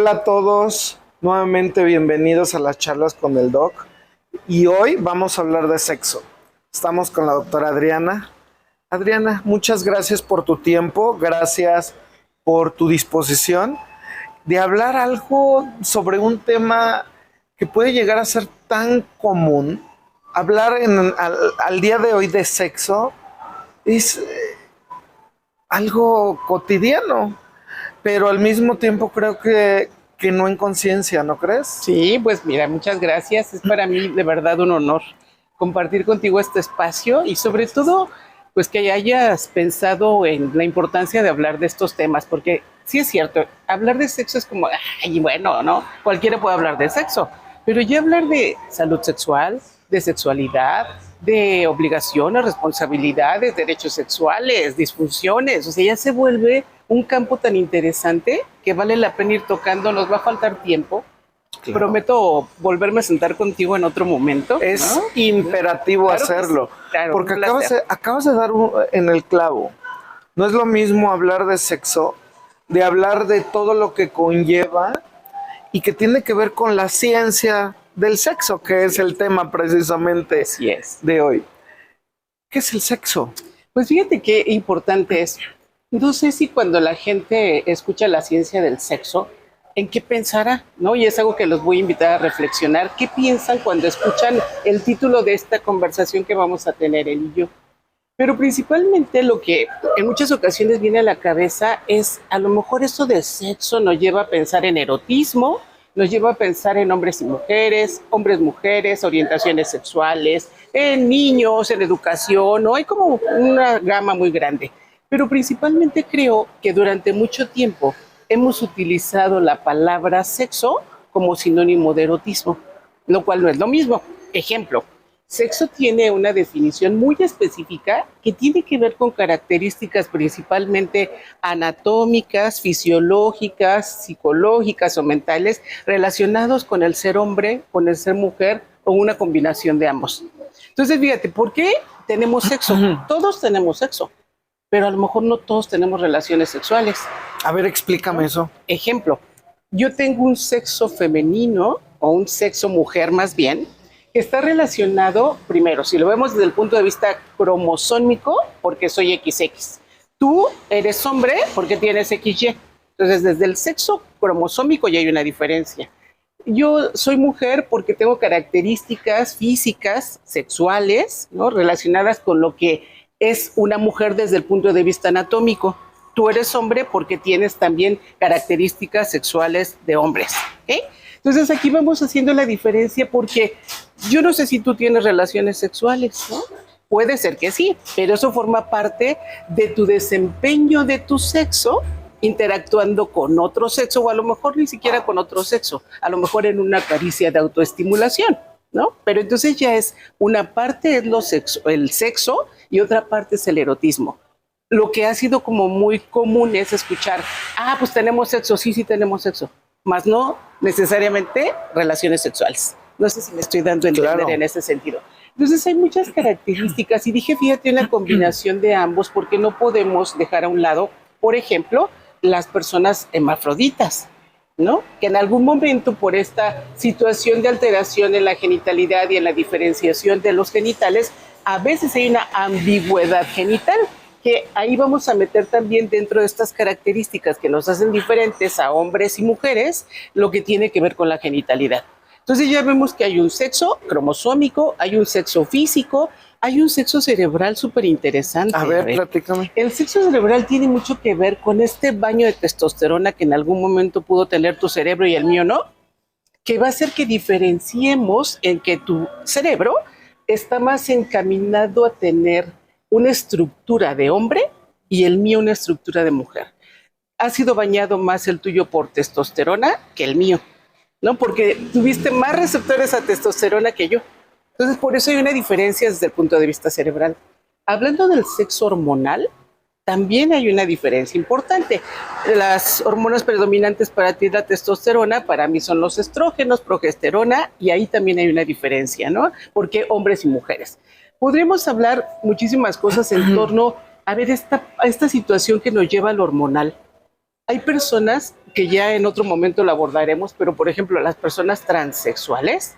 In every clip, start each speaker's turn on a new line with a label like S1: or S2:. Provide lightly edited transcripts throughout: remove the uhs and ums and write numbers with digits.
S1: Hola a todos, nuevamente bienvenidos a las charlas con el Doc. Y hoy vamos a hablar de sexo. Estamos con la doctora Adriana. Adriana, muchas gracias por tu tiempo, gracias por tu disposición de hablar algo sobre un tema que puede llegar a ser tan común. Hablar al día de hoy de sexo es algo cotidiano, pero al mismo tiempo creo que no en conciencia, ¿no crees?
S2: Sí, pues mira, muchas gracias. Es para mí de verdad un honor compartir contigo este espacio y sobre todo, pues que hayas pensado en la importancia de hablar de estos temas, porque sí es cierto, hablar de sexo es como, ay, bueno, ¿no? Cualquiera puede hablar de sexo, pero ya hablar de salud sexual, de sexualidad, de obligaciones, responsabilidades, derechos sexuales, disfunciones, o sea, ya se vuelve un campo tan interesante que vale la pena ir tocando. Nos va a faltar tiempo. Claro. Prometo volverme a sentar contigo en otro momento.
S1: Es
S2: ¿no?
S1: imperativo
S2: claro
S1: hacerlo,
S2: sí, claro,
S1: porque acabas de dar en el clavo. No es lo mismo hablar de sexo, de hablar de todo lo que conlleva y que tiene que ver con la ciencia del sexo, que es el tema precisamente de hoy. ¿Qué es el sexo?
S2: Pues fíjate qué importante es. No sé si cuando la gente escucha la ciencia del sexo, ¿en qué pensará? ¿No? Y es algo que los voy a invitar a reflexionar. ¿Qué piensan cuando escuchan el título de esta conversación que vamos a tener él y yo? Pero principalmente lo que en muchas ocasiones viene a la cabeza es, a lo mejor esto del sexo nos lleva a pensar en erotismo, nos lleva a pensar en hombres y mujeres, hombres, mujeres, orientaciones sexuales, en niños, en educación, ¿no? Hay como una gama muy grande. Pero principalmente creo que durante mucho tiempo hemos utilizado la palabra sexo como sinónimo de erotismo, lo cual no es lo mismo. Ejemplo, sexo tiene una definición muy específica que tiene que ver con características principalmente anatómicas, fisiológicas, psicológicas o mentales relacionados con el ser hombre, con el ser mujer o una combinación de ambos. Entonces, fíjate, ¿por qué tenemos sexo? Todos tenemos sexo, pero a lo mejor no todos tenemos relaciones sexuales.
S1: A ver, explícame eso.
S2: Ejemplo, yo tengo un sexo femenino o un sexo mujer más bien, que está relacionado, primero, si lo vemos desde el punto de vista cromosómico, porque soy XX. Tú eres hombre porque tienes XY. Entonces, desde el sexo cromosómico ya hay una diferencia. Yo soy mujer porque tengo características físicas, sexuales, ¿no? Relacionadas con lo que es una mujer desde el punto de vista anatómico. Tú eres hombre porque tienes también características sexuales de hombres. ¿Okay? Entonces aquí vamos haciendo la diferencia porque yo no sé si tú tienes relaciones sexuales, ¿no? Puede ser que sí, pero eso forma parte de tu desempeño de tu sexo interactuando con otro sexo o a lo mejor ni siquiera con otro sexo, a lo mejor en una caricia de autoestimulación, ¿no? Pero entonces ya es una parte es el sexo y otra parte es el erotismo. Lo que ha sido como muy común es escuchar, pues tenemos sexo, sí tenemos sexo, más no necesariamente relaciones sexuales. No sé si me estoy dando a entender en ese sentido. Entonces hay muchas características y dije, fíjate, una combinación de ambos porque no podemos dejar a un lado, por ejemplo, las personas hermafroditas, ¿no? Que en algún momento por esta situación de alteración en la genitalidad y en la diferenciación de los genitales, a veces hay una ambigüedad genital, que ahí vamos a meter también dentro de estas características que nos hacen diferentes a hombres y mujeres, lo que tiene que ver con la genitalidad. Entonces ya vemos que hay un sexo cromosómico, hay un sexo físico, hay un sexo cerebral súper interesante.
S1: A ver, platícame.
S2: El sexo cerebral tiene mucho que ver con este baño de testosterona que en algún momento pudo tener tu cerebro y el mío no, que va a hacer que diferenciemos en que tu cerebro está más encaminado a tener una estructura de hombre y el mío una estructura de mujer. Ha sido bañado más el tuyo por testosterona que el mío, ¿no? Porque tuviste más receptores a testosterona que yo. Entonces, por eso hay una diferencia desde el punto de vista cerebral. Hablando del sexo hormonal, también hay una diferencia importante. Las hormonas predominantes para ti es la testosterona, para mí son los estrógenos, progesterona, y ahí también hay una diferencia, ¿no? Porque hombres y mujeres. Podríamos hablar muchísimas cosas en torno a ver esta situación que nos lleva al hormonal. Hay personas que ya en otro momento lo abordaremos, pero por ejemplo, las personas transexuales,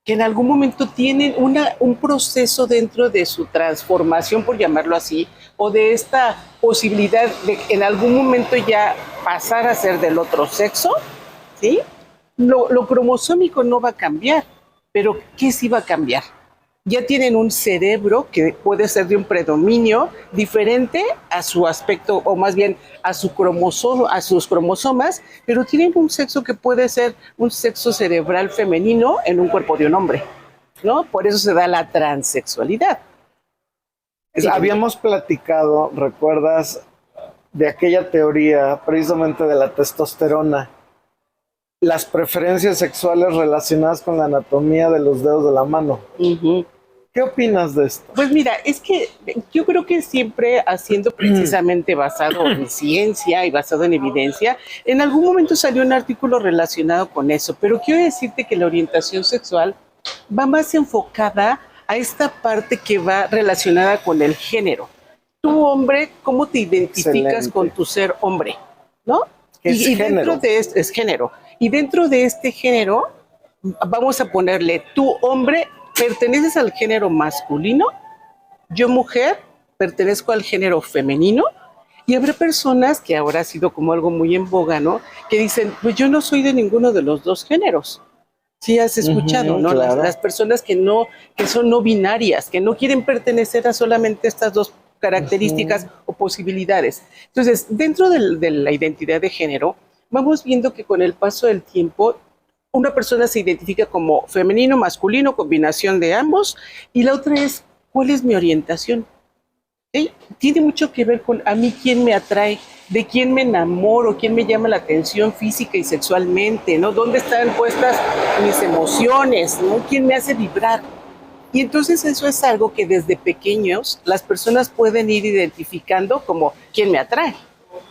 S2: que en algún momento tienen un proceso dentro de su transformación, por llamarlo así, o de esta posibilidad de en algún momento ya pasar a ser del otro sexo, ¿sí? Lo cromosómico no va a cambiar, pero ¿qué sí va a cambiar? Ya tienen un cerebro que puede ser de un predominio diferente a su aspecto, o más bien a sus cromosomas, pero tienen un sexo que puede ser un sexo cerebral femenino en un cuerpo de un hombre, ¿no? Por eso se da la transexualidad. Sí.
S1: Habíamos platicado, ¿recuerdas? De aquella teoría precisamente de la testosterona, las preferencias sexuales relacionadas con la anatomía de los dedos de la mano.
S2: Uh-huh.
S1: ¿Qué opinas de esto?
S2: Pues mira, es que yo creo que siempre haciendo precisamente basado en ciencia y basado en evidencia, en algún momento salió un artículo relacionado con eso, pero quiero decirte que la orientación sexual va más enfocada a esta parte que va relacionada con el género. Tú, hombre, ¿cómo te identificas
S1: Excelente.
S2: con tu ser hombre? ¿No?
S1: Es
S2: Y
S1: género.
S2: dentro de este es género. Y dentro de este género, vamos a ponerle, tú, hombre, perteneces al género masculino, yo, mujer, pertenezco al género femenino, y habrá personas, que ahora ha sido como algo muy en boga, ¿no? Que dicen, pues yo no soy de ninguno de los dos géneros. Sí has escuchado,
S1: Ujú,
S2: ¿no?
S1: claro.
S2: Las personas que son no binarias, que no quieren pertenecer a solamente estas dos características o posibilidades. Entonces, dentro de la identidad de género, vamos viendo que con el paso del tiempo, una persona se identifica como femenino, masculino, combinación de ambos, y la otra es, ¿cuál es mi orientación? ¿Sí? Tiene mucho que ver con a mí quién me atrae, de quién me enamoro, quién me llama la atención física y sexualmente, ¿no? ¿Dónde están puestas mis emociones, ¿no? ¿Quién me hace vibrar? Y entonces eso es algo que desde pequeños las personas pueden ir identificando como quién me atrae.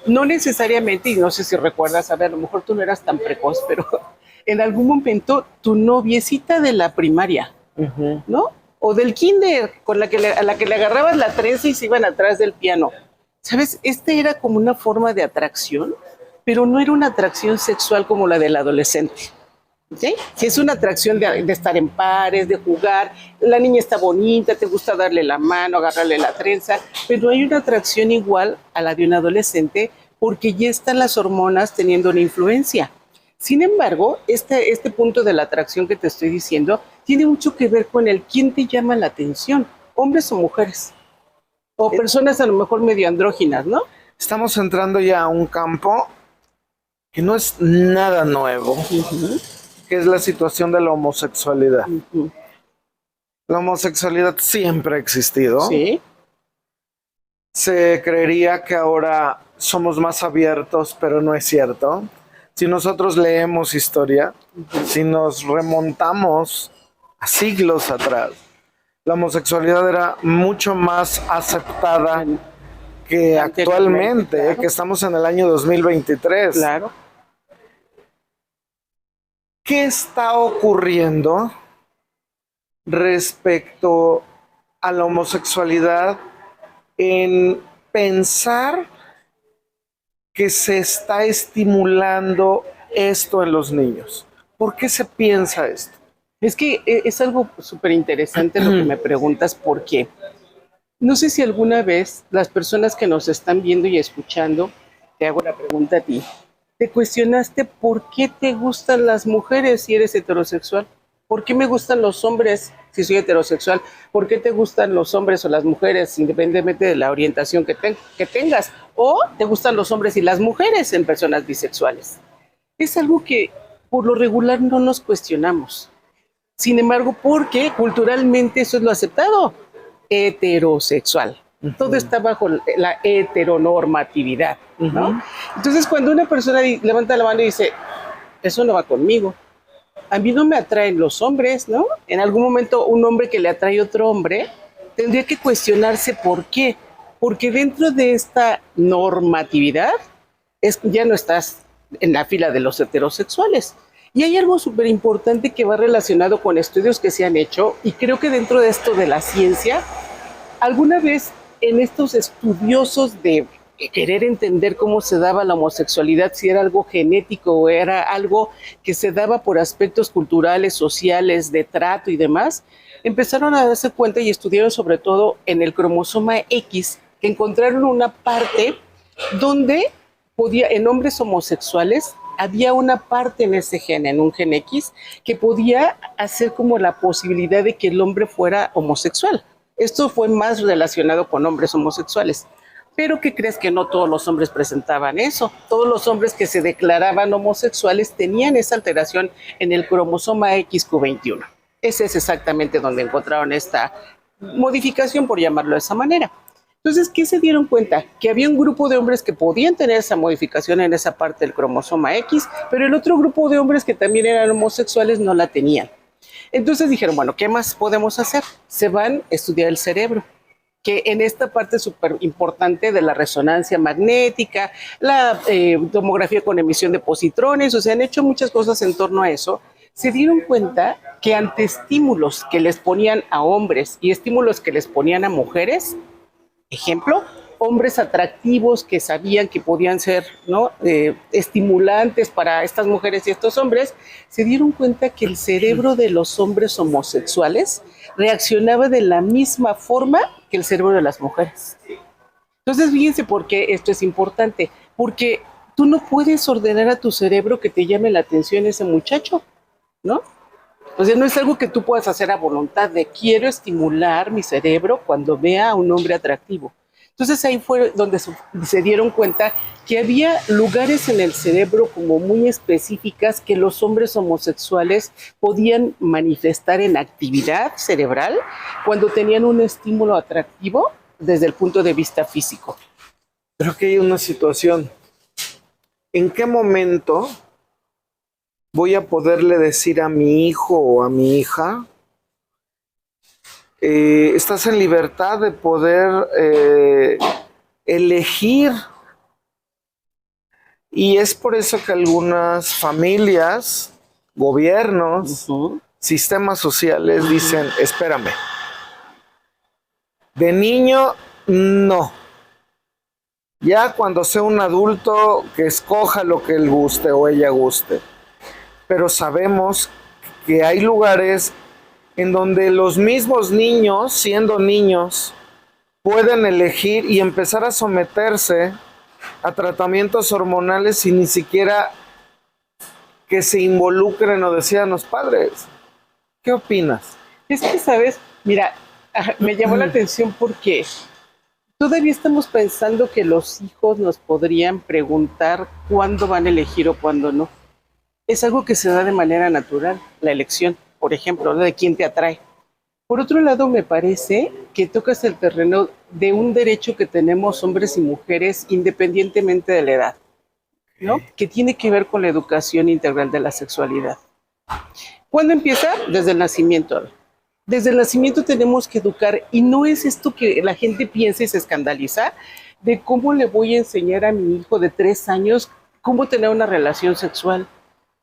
S2: No necesariamente, y no sé si recuerdas, a ver, a lo mejor tú no eras tan precoz, pero en algún momento tu noviecita de la primaria,
S1: Uh-huh.
S2: ¿no? O del kinder, a la que le agarrabas la trenza y se iban atrás del piano. ¿Sabes? Este era como una forma de atracción, pero no era una atracción sexual como la del adolescente. ¿Sí? Si es una atracción de estar en pares, de jugar, la niña está bonita, te gusta darle la mano, agarrarle la trenza, pero hay una atracción igual a la de un adolescente porque ya están las hormonas teniendo una influencia. Sin embargo, este punto de la atracción que te estoy diciendo tiene mucho que ver con el quién te llama la atención, hombres o mujeres, o personas a lo mejor medio andróginas, ¿no?
S1: Estamos entrando ya a un campo que no es nada nuevo,
S2: Uh-huh.
S1: que es la situación de la homosexualidad.
S2: Uh-huh.
S1: La homosexualidad siempre ha existido.
S2: Sí.
S1: Se creería que ahora somos más abiertos, pero no es cierto. Si nosotros leemos historia, si nos remontamos a siglos atrás, la homosexualidad era mucho más aceptada que actualmente,
S2: claro.
S1: que estamos en el año 2023.
S2: Claro.
S1: ¿Qué está ocurriendo respecto a la homosexualidad en pensar que se está estimulando esto en los niños? ¿Por qué se piensa esto?
S2: Es que es algo súper interesante lo que me preguntas, porque no sé si alguna vez las personas que nos están viendo y escuchando, te hago la pregunta a ti, ¿te cuestionaste por qué te gustan las mujeres si eres heterosexual? ¿Por qué me gustan los hombres si soy heterosexual? ¿Por qué te gustan los hombres o las mujeres independientemente de la orientación que tengas? ¿O te gustan los hombres y las mujeres en personas bisexuales? Es algo que por lo regular no nos cuestionamos. Sin embargo, porque culturalmente eso es lo aceptado, heterosexual. Uh-huh. Todo está bajo la heteronormatividad, ¿no? Uh-huh. Entonces, cuando una persona levanta la mano y dice, eso no va conmigo, a mí no me atraen los hombres, ¿no? En algún momento un hombre que le atrae a otro hombre tendría que cuestionarse por qué. Porque dentro de esta normatividad ya no estás en la fila de los heterosexuales. Y hay algo súper importante que va relacionado con estudios que se han hecho, y creo que dentro de esto de la ciencia, alguna vez en estos estudiosos de querer entender cómo se daba la homosexualidad, si era algo genético o era algo que se daba por aspectos culturales, sociales, de trato y demás, empezaron a darse cuenta y estudiaron sobre todo en el cromosoma X, que encontraron una parte donde podía, en hombres homosexuales, había una parte en ese gen, en un gen X, que podía hacer como la posibilidad de que el hombre fuera homosexual. Esto fue más relacionado con hombres homosexuales. Pero ¿qué crees? Que no todos los hombres presentaban eso? Todos los hombres que se declaraban homosexuales tenían esa alteración en el cromosoma XQ21. Ese es exactamente donde encontraron esta modificación, por llamarlo de esa manera. Entonces, ¿qué se dieron cuenta? Que había un grupo de hombres que podían tener esa modificación en esa parte del cromosoma X, pero el otro grupo de hombres que también eran homosexuales no la tenían. Entonces dijeron, bueno, ¿qué más podemos hacer? Se van a estudiar el cerebro, que en esta parte súper importante de la resonancia magnética, la tomografía con emisión de positrones, o sea, han hecho muchas cosas en torno a eso. Se dieron cuenta que ante estímulos que les ponían a hombres y estímulos que les ponían a mujeres, ejemplo, hombres atractivos que sabían que podían ser, ¿no?, estimulantes para estas mujeres y estos hombres, se dieron cuenta que el cerebro de los hombres homosexuales reaccionaba de la misma forma que el cerebro de las mujeres. Entonces, fíjense por qué esto es importante, porque tú no puedes ordenar a tu cerebro que te llame la atención ese muchacho, ¿no? O sea, no es algo que tú puedas hacer a voluntad de quiero estimular mi cerebro cuando vea a un hombre atractivo. Entonces ahí fue donde se dieron cuenta que había lugares en el cerebro como muy específicas que los hombres homosexuales podían manifestar en actividad cerebral cuando tenían un estímulo atractivo desde el punto de vista físico.
S1: Creo que hay una situación. ¿En qué momento voy a poderle decir a mi hijo o a mi hija, estás en libertad de poder elegir? Y es por eso que algunas familias, gobiernos, sistemas sociales dicen, espérame, de niño no. Ya cuando sea un adulto, que escoja lo que él guste o ella guste. Pero sabemos que hay lugares en donde los mismos niños, siendo niños, pueden elegir y empezar a someterse a tratamientos hormonales sin ni siquiera que se involucren o decidan los padres. ¿Qué opinas?
S2: Es que, ¿sabes? Mira, me llamó la atención porque todavía estamos pensando que los hijos nos podrían preguntar cuándo van a elegir o cuándo no. Es algo que se da de manera natural, la elección, por ejemplo, de quién te atrae. Por otro lado, me parece que tocas el terreno de un derecho que tenemos hombres y mujeres independientemente de la edad, ¿no? Que tiene que ver con la educación integral de la sexualidad. ¿Cuándo empieza? Desde el nacimiento. Desde el nacimiento tenemos que educar, y no es esto que la gente piensa y se escandaliza, de cómo le voy a enseñar a mi hijo de 3 años cómo tener una relación sexual.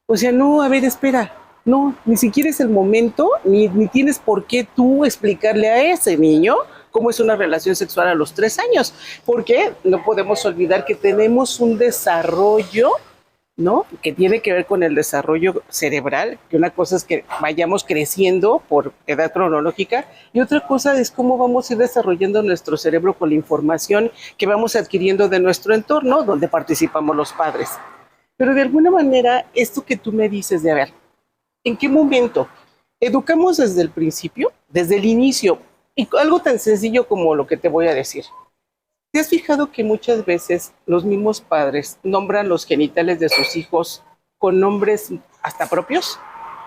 S2: O sea, no, a ver, espera, no, ni siquiera es el momento, ni tienes por qué tú explicarle a ese niño cómo es una relación sexual a los 3 años, porque no podemos olvidar que tenemos un desarrollo, ¿no?, que tiene que ver con el desarrollo cerebral, que una cosa es que vayamos creciendo por edad cronológica, y otra cosa es cómo vamos a ir desarrollando nuestro cerebro con la información que vamos adquiriendo de nuestro entorno, donde participamos los padres. Pero de alguna manera, esto que tú me dices de, a ver, ¿en qué momento? Educamos desde el principio, desde el inicio, y algo tan sencillo como lo que te voy a decir. ¿Te has fijado que muchas veces los mismos padres nombran los genitales de sus hijos con nombres hasta propios?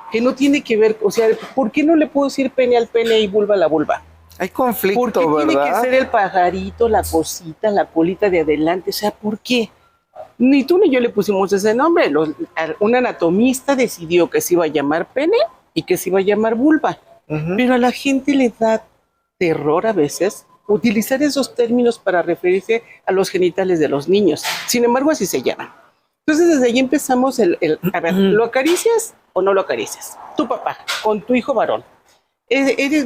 S2: Que no tiene que ver, o sea, ¿por qué no le puedo decir pene al pene y vulva a la vulva?
S1: Hay conflicto,
S2: ¿por qué
S1: ¿verdad?
S2: Tiene que ser el pajarito, la cosita, la colita de adelante? O sea, ¿por qué? Ni tú ni yo le pusimos ese nombre. Un anatomista decidió que se iba a llamar pene y que se iba a llamar vulva. Pero a la gente le da terror a veces utilizar esos términos para referirse a los genitales de los niños. Sin embargo, así se llaman. Entonces, desde ahí empezamos a ver, ¿lo acaricias o no lo acaricias? Tu papá, con tu hijo varón.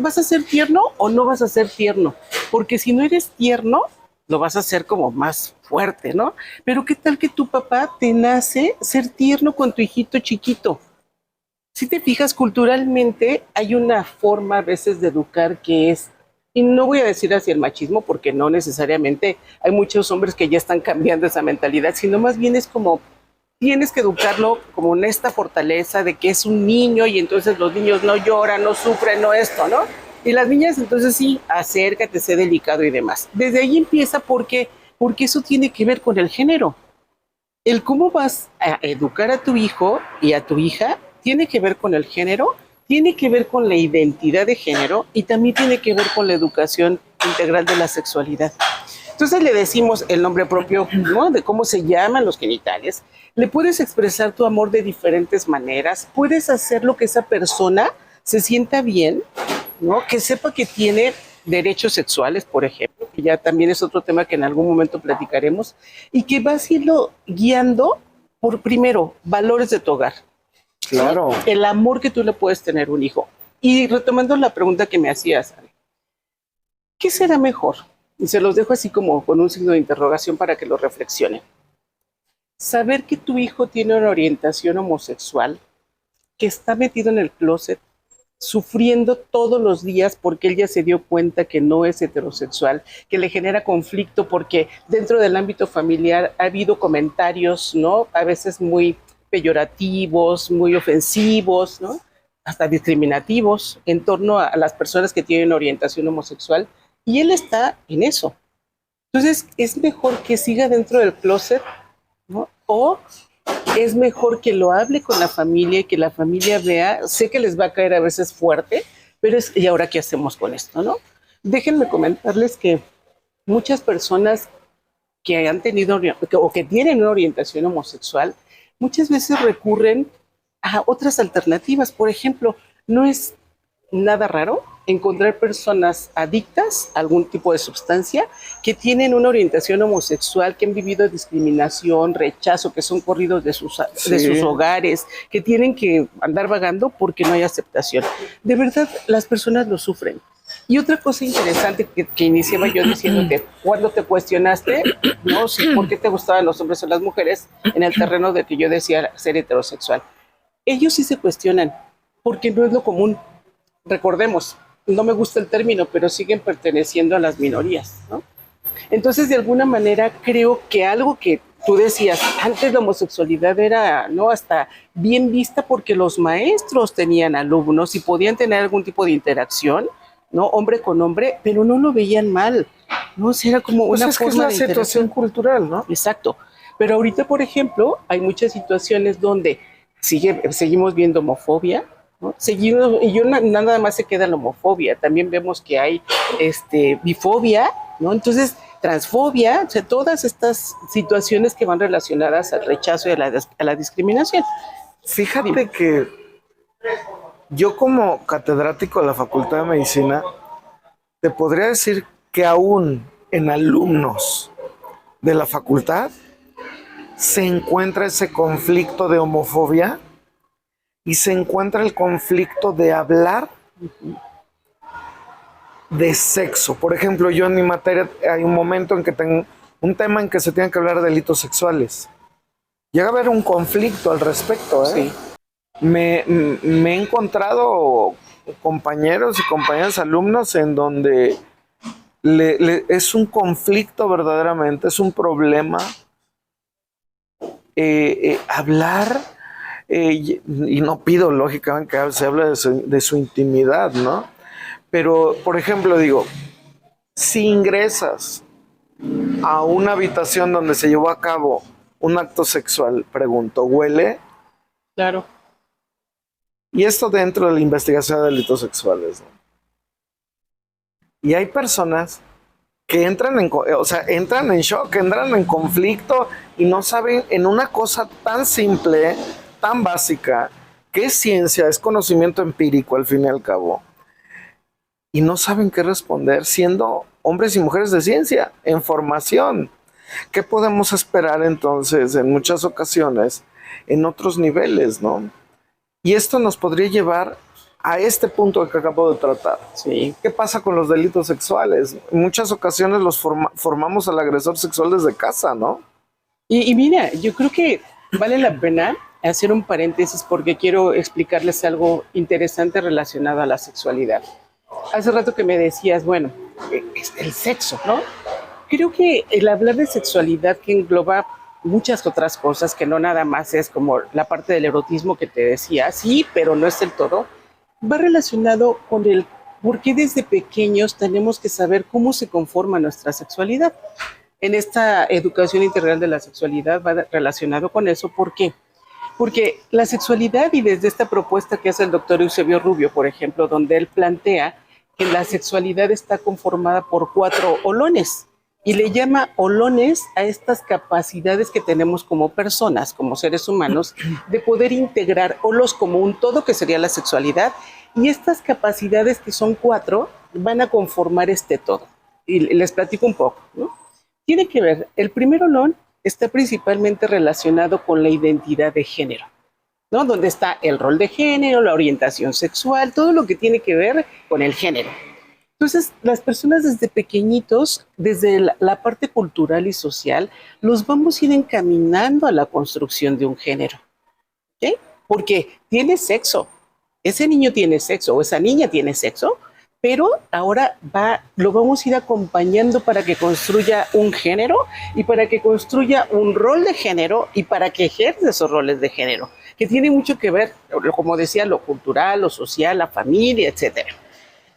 S2: ¿Vas a ser tierno o no vas a ser tierno? Porque si no eres tierno, lo vas a hacer como más fuerte, ¿no? Pero ¿qué tal que tu papá te nace ser tierno con tu hijito chiquito? Si te fijas, culturalmente hay una forma a veces de educar que es, y no voy a decir hacia el machismo, porque no necesariamente hay muchos hombres que ya están cambiando esa mentalidad, sino más bien es como, tienes que educarlo como en esta fortaleza de que es un niño y entonces los niños no lloran, no sufren, no esto, ¿no? Y las niñas entonces sí, acércate, sé delicado y demás. Desde ahí empieza porque eso tiene que ver con el género. El cómo vas a educar a tu hijo y a tu hija tiene que ver con el género, tiene que ver con la identidad de género y también tiene que ver con la educación integral de la sexualidad. Entonces le decimos el nombre propio, ¿no? De cómo se llaman los genitales. Le puedes expresar tu amor de diferentes maneras. Puedes hacer lo que esa persona se sienta bien, ¿no? Que sepa que tiene derechos sexuales, por ejemplo, que ya también es otro tema que en algún momento platicaremos, y que vas a irlo guiando por, primero, valores de tu hogar.
S1: Claro.
S2: ¿Sí? El amor que tú le puedes tener a un hijo. Y retomando la pregunta que me hacías, ¿qué será mejor? Y se los dejo así como con un signo de interrogación para que lo reflexionen. Saber que tu hijo tiene una orientación homosexual, que está metido en el closet, sufriendo todos los días porque él ya se dio cuenta que no es heterosexual, que le genera conflicto porque dentro del ámbito familiar ha habido comentarios, ¿no? A veces muy peyorativos, muy ofensivos, ¿no? Hasta discriminativos en torno a las personas que tienen orientación homosexual, y él está en eso. Entonces, es mejor que siga dentro del closet, ¿no? O es mejor que lo hable con la familia y que la familia vea. Sé que les va a caer a veces fuerte, pero es, ¿y ahora qué hacemos con esto, no? Déjenme comentarles que muchas personas que han tenido o que tienen una orientación homosexual, muchas veces recurren a otras alternativas. Por ejemplo, no es nada raro encontrar personas adictas a algún tipo de sustancia que tienen una orientación homosexual, que han vivido discriminación, rechazo, que son corridos de sus hogares, que tienen que andar vagando porque no hay aceptación. De verdad, las personas lo sufren. Y otra cosa interesante que iniciaba yo diciéndote, cuando te cuestionaste, no, sí, por qué te gustaban los hombres o las mujeres, en el terreno de que yo decía ser heterosexual. Ellos sí se cuestionan, porque no es lo común. Recordemos, no me gusta el término, pero siguen perteneciendo a las minorías, ¿no? Entonces, de alguna manera, creo que algo que tú decías, antes la homosexualidad era, ¿no?, hasta bien vista porque los maestros tenían alumnos y podían tener algún tipo de interacción, ¿no?, hombre con hombre, pero no lo veían mal, ¿no? O sea, era como
S1: Pues
S2: una
S1: es que
S2: forma
S1: es
S2: de
S1: la situación cultural, ¿no?
S2: Exacto. Pero ahorita, por ejemplo, hay muchas situaciones donde seguimos viendo homofobia, ¿no? Seguimos, y yo nada más se queda la homofobia, también vemos que hay bifobia, ¿no? Entonces, transfobia, o sea, todas estas situaciones que van relacionadas al rechazo y a la discriminación.
S1: Fíjate que yo como catedrático de la Facultad de Medicina, te podría decir que aún en alumnos de la facultad se encuentra ese conflicto de homofobia y se encuentra el conflicto de hablar de sexo. Por ejemplo, yo en mi materia hay un momento en que tengo un tema en que se tienen que hablar de delitos sexuales. Llega a haber un conflicto al respecto, ¿eh?
S2: Sí.
S1: Me he encontrado compañeros y compañeras alumnos en donde es un conflicto verdaderamente, es un problema hablar, y no pido lógicamente que se hable de su intimidad, ¿no? Pero, por ejemplo, digo, si ingresas a una habitación donde se llevó a cabo un acto sexual, pregunto, ¿huele?
S2: Claro.
S1: Y esto dentro de la investigación de delitos sexuales, ¿no? Y hay personas que entran entran en shock, entran en conflicto y no saben en una cosa tan simple, tan básica, que es ciencia, es conocimiento empírico al fin y al cabo. Y no saben qué responder siendo hombres y mujeres de ciencia, en formación. ¿Qué podemos esperar entonces en muchas ocasiones en otros niveles, ¿no? Y esto nos podría llevar a este punto que acabo de tratar.
S2: Sí.
S1: ¿Qué pasa con los delitos sexuales? En muchas ocasiones los formamos al agresor sexual desde casa, ¿no?
S2: Y mira, yo creo que vale la pena hacer un paréntesis porque quiero explicarles algo interesante relacionado a la sexualidad. Hace rato que me decías, bueno, es el sexo, ¿no? Creo que el hablar de sexualidad que engloba muchas otras cosas, que no nada más es como la parte del erotismo que te decía, sí, pero no es el todo, va relacionado con el por qué desde pequeños tenemos que saber cómo se conforma nuestra sexualidad. En esta educación integral de la sexualidad va relacionado con eso. ¿Por qué? Porque la sexualidad, y desde esta propuesta que hace el doctor Eusebio Rubio, por ejemplo, donde él plantea que la sexualidad está conformada por 4 olones, y le llama olones a estas capacidades que tenemos como personas, como seres humanos, de poder integrar olos como un todo, que sería la sexualidad, y estas capacidades que son 4 van a conformar este todo. Y les platico un poco, ¿no? Tiene que ver, el primer olón está principalmente relacionado con la identidad de género, ¿no? Donde está el rol de género, la orientación sexual, todo lo que tiene que ver con el género. Entonces, las personas desde pequeñitos, desde la parte cultural y social, los vamos a ir encaminando a la construcción de un género, ¿ok? Porque tiene sexo, ese niño tiene sexo o esa niña tiene sexo, pero ahora lo vamos a ir acompañando para que construya un género y para que construya un rol de género y para que ejerza esos roles de género, que tiene mucho que ver, como decía, lo cultural, lo social, la familia, etcétera.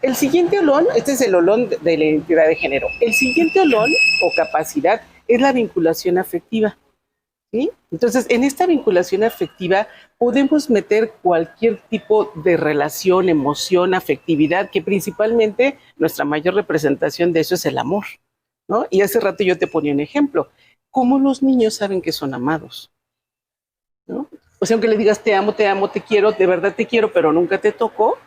S2: El siguiente olón, este es el olón de la identidad de género. El siguiente olón o capacidad es la vinculación afectiva. ¿Sí? Entonces, en esta vinculación afectiva podemos meter cualquier tipo de relación, emoción, afectividad, que principalmente nuestra mayor representación de eso es el amor, ¿no? Y hace rato yo te ponía un ejemplo. ¿Cómo los niños saben que son amados? ¿No? O sea, aunque le digas te amo, te quiero, de verdad te quiero, pero nunca te tocó,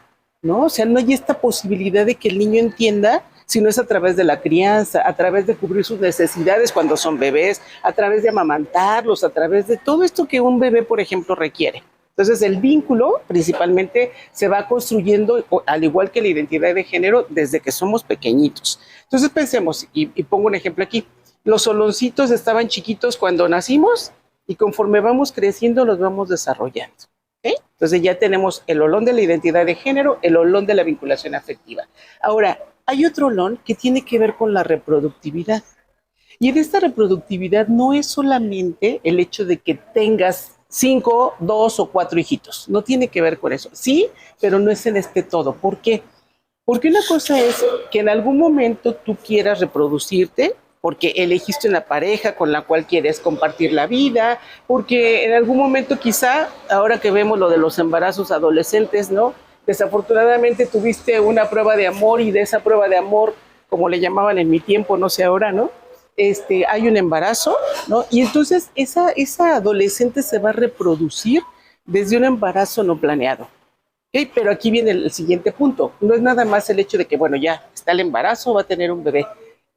S2: ¿no? O sea, no hay esta posibilidad de que el niño entienda, si no es a través de la crianza, a través de cubrir sus necesidades cuando son bebés, a través de amamantarlos, a través de todo esto que un bebé, por ejemplo, requiere. Entonces, el vínculo principalmente se va construyendo, al igual que la identidad de género, desde que somos pequeñitos. Entonces, pensemos, y pongo un ejemplo aquí, los soloncitos estaban chiquitos cuando nacimos y conforme vamos creciendo los vamos desarrollando. ¿Okay? Entonces ya tenemos el olón de la identidad de género, el olón de la vinculación afectiva. Ahora, hay otro olón que tiene que ver con la reproductividad. Y en esta reproductividad no es solamente el hecho de que tengas 5, 2 o 4 hijitos. No tiene que ver con eso. Sí, pero no es en este todo. ¿Por qué? Porque una cosa es que en algún momento tú quieras reproducirte, porque elegiste una pareja con la cual quieres compartir la vida, porque en algún momento quizá, ahora que vemos lo de los embarazos adolescentes, ¿no? Desafortunadamente tuviste una prueba de amor y de esa prueba de amor, como le llamaban en mi tiempo, no sé ahora, ¿no? Hay un embarazo, ¿no? Y entonces esa adolescente se va a reproducir desde un embarazo no planeado. ¿Okay? Pero aquí viene el siguiente punto. No es nada más el hecho de que, bueno, ya está el embarazo, va a tener un bebé.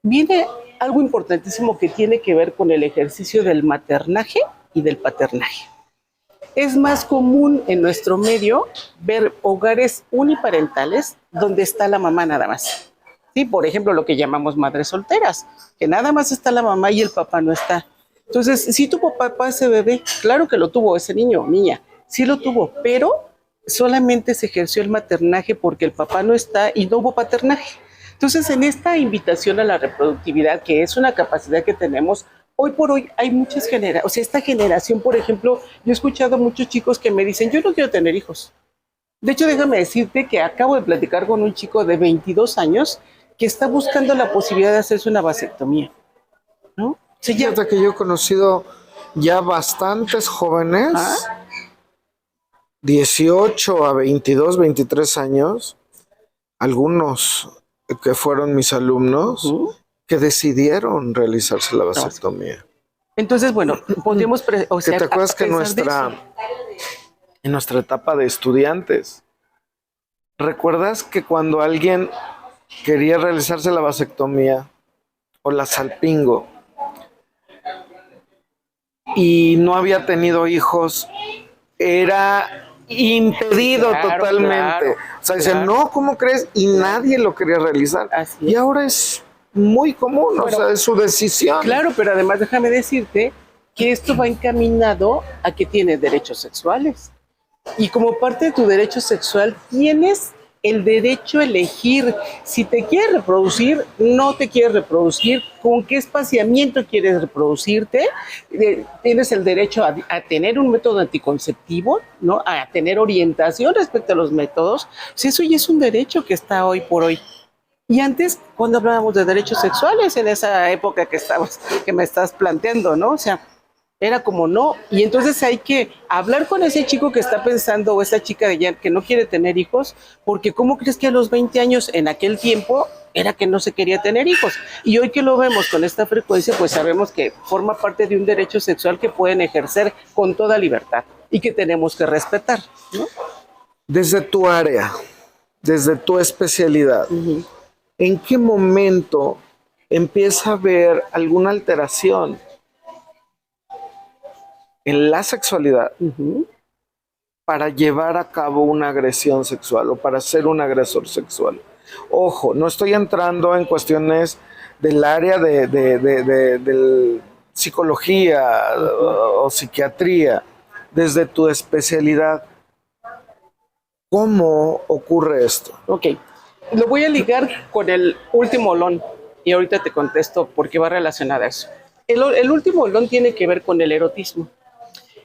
S2: Viene algo importantísimo que tiene que ver con el ejercicio del maternaje y del paternaje. Es más común en nuestro medio ver hogares uniparentales donde está la mamá nada más. ¿Sí? Por ejemplo, lo que llamamos madres solteras, que nada más está la mamá y el papá no está. Entonces, ¿sí tuvo papá ese bebé? Claro que lo tuvo ese niño o niña, sí lo tuvo, pero solamente se ejerció el maternaje porque el papá no está y no hubo paternaje. Entonces, en esta invitación a la reproductividad, que es una capacidad que tenemos, hoy por hoy hay muchas generaciones, o sea, esta generación, por ejemplo, yo he escuchado a muchos chicos que me dicen, yo no quiero tener hijos. De hecho, déjame decirte que acabo de platicar con un chico de 22 años que está buscando la posibilidad de hacerse una vasectomía, ¿no? O sea, ya,
S1: Fíjate que yo he conocido ya bastantes jóvenes, 18 a 22, 23 años, algunos que fueron mis alumnos, que decidieron realizarse la vasectomía.
S2: Entonces, bueno, podemos, o sea,
S1: ¿Que te acuerdas que en nuestra etapa de estudiantes, recuerdas que cuando alguien quería realizarse la vasectomía o la salpingo y no había tenido hijos, era impedido
S2: Claro,
S1: totalmente.
S2: claro,
S1: O sea, dicen,
S2: claro.
S1: no, ¿cómo crees? Y nadie lo quería realizar.
S2: Así
S1: Y
S2: es.
S1: ahora es muy común, o
S2: Bueno,
S1: sea, es su decisión.
S2: Claro, pero además déjame decirte que esto va encaminado a que tienes derechos sexuales. Y como parte de tu derecho sexual, tienes el derecho a elegir si te quieres reproducir, no te quieres reproducir, con qué espaciamiento quieres reproducirte. Tienes el derecho a tener un método anticonceptivo, ¿no? A tener orientación respecto a los métodos. Pues eso ya es un derecho que está hoy por hoy. Y antes, cuando hablábamos de derechos sexuales, en esa época que me estás planteando, ¿no? O sea, era como no. Y entonces hay que hablar con ese chico que está pensando, o esa chica de ya que no quiere tener hijos, porque ¿cómo crees que a los 20 años en aquel tiempo era que no se quería tener hijos? Y hoy que lo vemos con esta frecuencia, pues sabemos que forma parte de un derecho sexual que pueden ejercer con toda libertad y que tenemos que respetar, ¿no?
S1: Desde tu área, desde tu especialidad, ¿en qué momento empieza a haber alguna alteración en la sexualidad para llevar a cabo una agresión sexual o para ser un agresor sexual? Ojo, no estoy entrando en cuestiones del área de psicología o psiquiatría, desde tu especialidad. ¿Cómo ocurre esto?
S2: Ok, lo voy a ligar con el último olón y ahorita te contesto por qué va relacionada a eso. El último olón tiene que ver con el erotismo.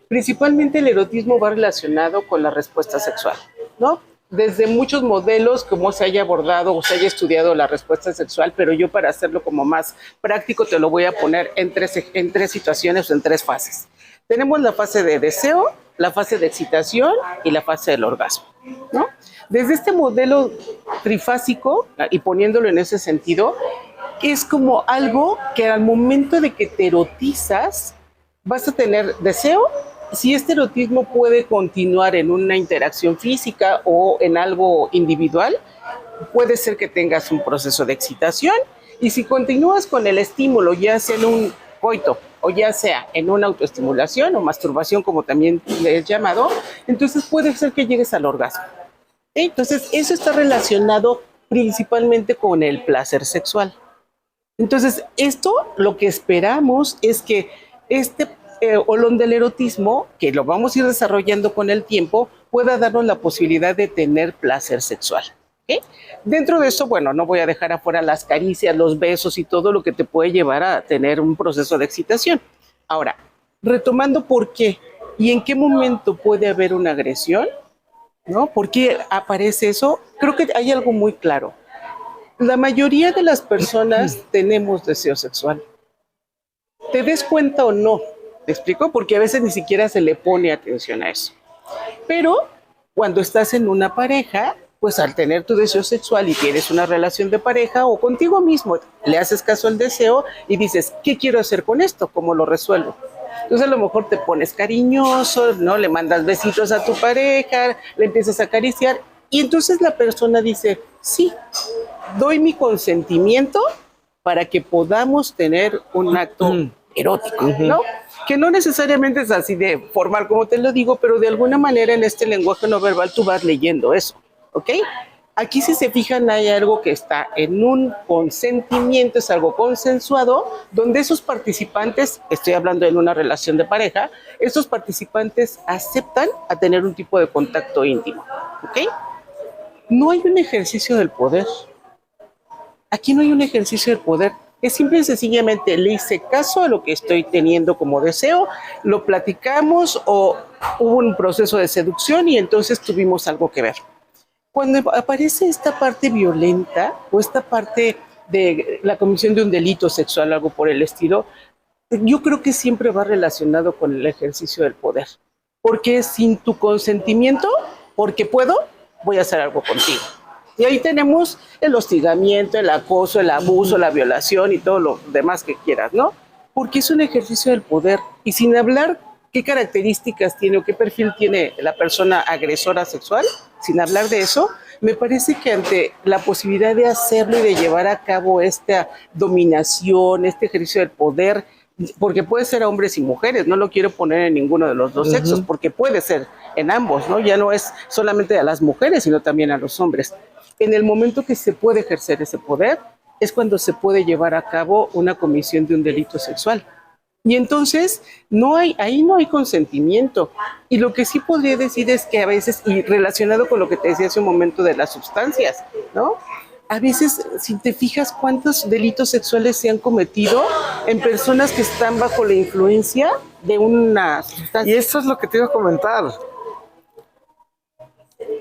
S2: Principalmente el erotismo va relacionado con la respuesta sexual, ¿no? Desde muchos modelos, como se haya abordado o se haya estudiado la respuesta sexual, pero yo para hacerlo como más práctico te lo voy a poner en tres situaciones o en tres fases. Tenemos la fase de deseo, la fase de excitación y la fase del orgasmo, ¿no? Desde este modelo trifásico, y poniéndolo en ese sentido, es como algo que al momento de que te erotizas, vas a tener deseo. Si este erotismo puede continuar en una interacción física o en algo individual, puede ser que tengas un proceso de excitación. Y si continúas con el estímulo, ya sea en un coito o ya sea en una autoestimulación o masturbación, como también le he llamado, entonces puede ser que llegues al orgasmo. Entonces, eso está relacionado principalmente con el placer sexual. Entonces, esto lo que esperamos es que este olón del erotismo, que lo vamos a ir desarrollando con el tiempo, pueda darnos la posibilidad de tener placer sexual. ¿Okay? Dentro de eso, bueno, no voy a dejar afuera las caricias, los besos y todo lo que te puede llevar a tener un proceso de excitación. Ahora, retomando por qué y en qué momento puede haber una agresión, ¿no? ¿Por qué aparece eso? Creo que hay algo muy claro. La mayoría de las personas tenemos deseo sexual. ¿Te des cuenta o no? ¿Me explico? Porque a veces ni siquiera se le pone atención a eso. Pero cuando estás en una pareja, pues al tener tu deseo sexual y tienes una relación de pareja o contigo mismo, le haces caso al deseo y dices, ¿qué quiero hacer con esto? ¿Cómo lo resuelvo? Entonces a lo mejor te pones cariñoso, ¿no? Le mandas besitos a tu pareja, le empiezas a acariciar y entonces la persona dice, sí, doy mi consentimiento para que podamos tener un acto erótico, ¿no? Que no necesariamente es así de formal como te lo digo, pero de alguna manera en este lenguaje no verbal tú vas leyendo eso, ¿ok? Aquí si se fijan hay algo que está en un consentimiento, es algo consensuado, donde esos participantes, estoy hablando en una relación de pareja, esos participantes aceptan a tener un tipo de contacto íntimo, ¿ok? No hay un ejercicio del poder. Aquí no hay un ejercicio del poder. Es simple y sencillamente le hice caso a lo que estoy teniendo como deseo, lo platicamos o hubo un proceso de seducción y entonces tuvimos algo que ver. Cuando aparece esta parte violenta o esta parte de la comisión de un delito sexual, algo por el estilo, yo creo que siempre va relacionado con el ejercicio del poder. Porque sin tu consentimiento, porque puedo, voy a hacer algo contigo. Y ahí tenemos el hostigamiento, el acoso, el abuso, la violación y todo lo demás que quieras, ¿no? Porque es un ejercicio del poder. Y sin hablar qué características tiene o qué perfil tiene la persona agresora sexual, sin hablar de eso, me parece que ante la posibilidad de hacerlo y de llevar a cabo esta dominación, este ejercicio del poder, porque puede ser a hombres y mujeres, no lo quiero poner en ninguno de los dos sexos, porque puede ser en ambos, ¿no? Ya no es solamente a las mujeres, sino también a los hombres. En el momento que se puede ejercer ese poder, es cuando se puede llevar a cabo una comisión de un delito sexual. Y entonces ahí no hay consentimiento. Y lo que sí podría decir es que a veces, y relacionado con lo que te decía hace un momento de las sustancias, ¿no? A veces, si te fijas cuántos delitos sexuales se han cometido en personas que están bajo la influencia de una sustancia.
S1: Y esto es lo que te iba a comentar.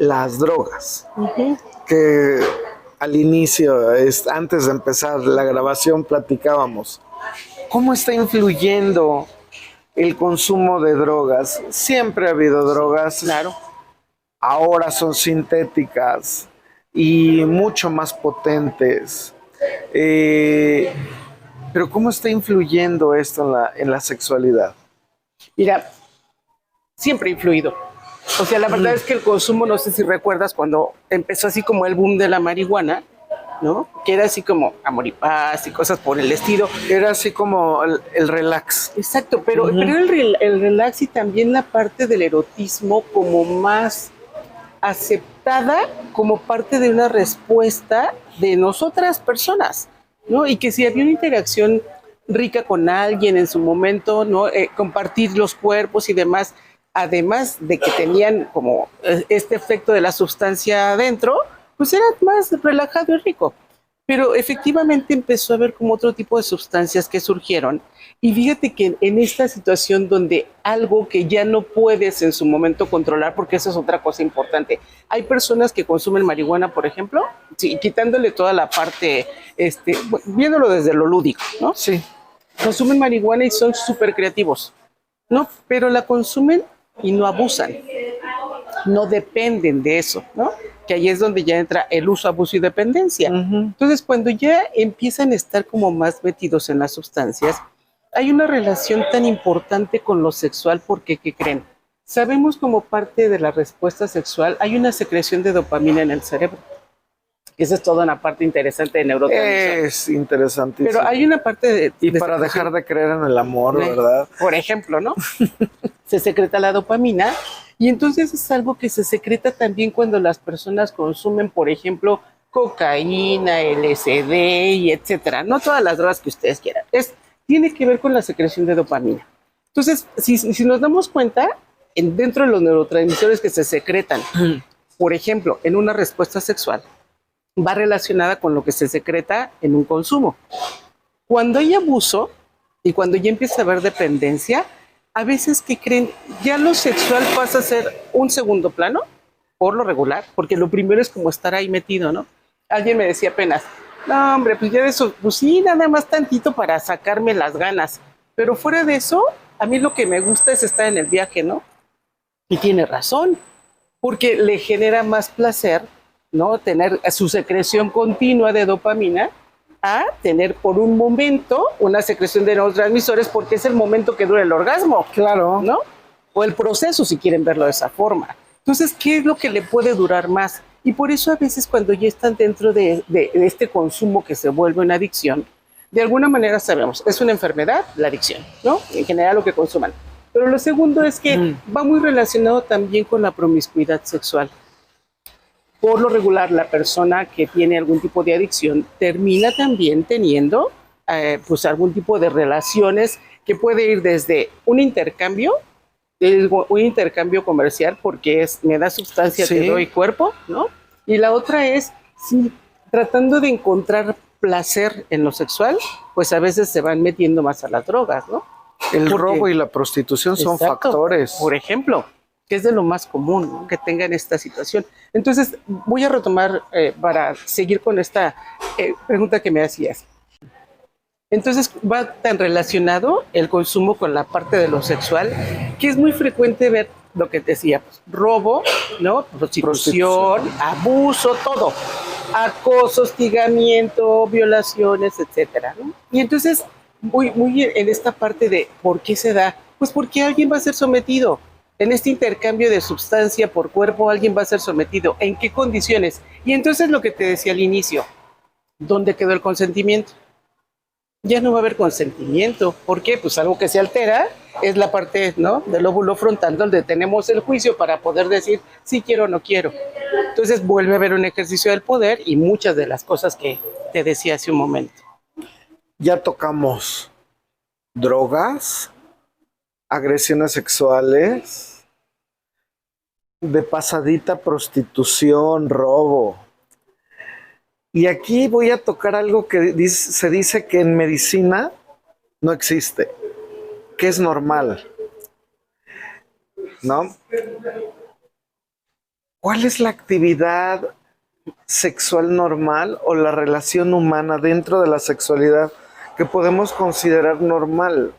S1: Las drogas. Que al inicio, antes de empezar la grabación, platicábamos. ¿Cómo está influyendo el consumo de drogas? Siempre ha habido drogas.
S2: Claro.
S1: Ahora son sintéticas y mucho más potentes. Pero ¿cómo está influyendo esto en la sexualidad?
S2: Mira, siempre ha influido. O sea, la verdad es que el consumo, no sé si recuerdas cuando empezó así como el boom de la marihuana, ¿no? Que era así como amor y paz y cosas por el estilo.
S1: Era así como el relax.
S2: Exacto, pero el relax y también la parte del erotismo como más aceptada como parte de una respuesta de nosotras personas, ¿no? Y que si había una interacción rica con alguien en su momento, ¿no? Compartir los cuerpos y demás, además de que tenían como este efecto de la sustancia adentro, pues era más relajado y rico. Pero efectivamente empezó a haber como otro tipo de sustancias que surgieron. Y fíjate que en esta situación donde algo que ya no puedes en su momento controlar, porque esa es otra cosa importante. Hay personas que consumen marihuana, por ejemplo, sí, quitándole toda la parte, viéndolo desde lo lúdico, ¿no?
S1: Sí.
S2: Consumen marihuana y son súper creativos, ¿no? Pero la consumen y no abusan. No dependen de eso, ¿no? Que ahí es donde ya entra el uso, abuso y dependencia. Entonces, cuando ya empiezan a estar como más metidos en las sustancias, hay una relación tan importante con lo sexual porque, ¿qué creen? Sabemos como parte de la respuesta sexual, hay una secreción de dopamina en el cerebro. Esa es toda una parte interesante de neurotransmisores.
S1: Es interesantísimo.
S2: Pero hay una parte
S1: y para dejar de creer en el amor, ¿verdad?
S2: Por ejemplo, ¿no? Se secreta la dopamina y entonces es algo que se secreta también cuando las personas consumen, por ejemplo, cocaína, LSD y etcétera. No todas las drogas que ustedes quieran. Tiene que ver con la secreción de dopamina. Entonces, si nos damos cuenta, dentro de los neurotransmisores que se secretan, por ejemplo, en una respuesta sexual, va relacionada con lo que se secreta en un consumo. Cuando hay abuso y cuando ya empieza a haber dependencia, a veces que creen, ya lo sexual pasa a ser un segundo plano, por lo regular, porque lo primero es como estar ahí metido, ¿no? Alguien me decía apenas, no, hombre, pues ya de eso, pues sí, nada más tantito para sacarme las ganas. Pero fuera de eso, a mí lo que me gusta es estar en el viaje, ¿no? Y tiene razón, porque le genera más placer, ¿no? Tener su secreción continua de dopamina a tener por un momento una secreción de neurotransmisores porque es el momento que dura el orgasmo.
S1: Claro.
S2: ¿No? O el proceso, si quieren verlo de esa forma. Entonces, ¿qué es lo que le puede durar más? Y por eso a veces cuando ya están dentro de este consumo que se vuelve una adicción, de alguna manera sabemos, es una enfermedad, la adicción, ¿no? En general lo que consuman. Pero lo segundo es que va muy relacionado también con la promiscuidad sexual. Por lo regular, la persona que tiene algún tipo de adicción termina también teniendo pues algún tipo de relaciones que puede ir desde un intercambio comercial porque me da sustancia,
S1: sí,
S2: te doy cuerpo, ¿no? Y la otra es, sí, tratando de encontrar placer en lo sexual, pues a veces se van metiendo más a las drogas, ¿no?
S1: El robo y la prostitución son factores.
S2: Por ejemplo, que es de lo más común, ¿no? Que tengan esta situación. Entonces, voy a retomar para seguir con esta pregunta que me hacías. Entonces, va tan relacionado el consumo con la parte de lo sexual, que es muy frecuente ver lo que te decía, pues, robo, ¿no? Prostitución, abuso, todo. Acoso, hostigamiento, violaciones, etcétera, ¿no? Y entonces, muy en esta parte de ¿por qué se da? Pues porque alguien va a ser sometido. En este intercambio de sustancia por cuerpo, alguien va a ser sometido. ¿En qué condiciones? Y entonces lo que te decía al inicio, ¿dónde quedó el consentimiento? Ya no va a haber consentimiento. ¿Por qué? Pues algo que se altera es la parte, ¿no?, del lóbulo frontal donde tenemos el juicio para poder decir si quiero o no quiero. Entonces vuelve a haber un ejercicio del poder y muchas de las cosas que te decía hace un momento.
S1: Ya tocamos drogas, agresiones sexuales, de pasadita prostitución, robo. Y aquí voy a tocar algo que se dice que en medicina no existe, que es normal, ¿no? ¿Cuál es la actividad sexual normal o la relación humana dentro de la sexualidad que podemos considerar normal?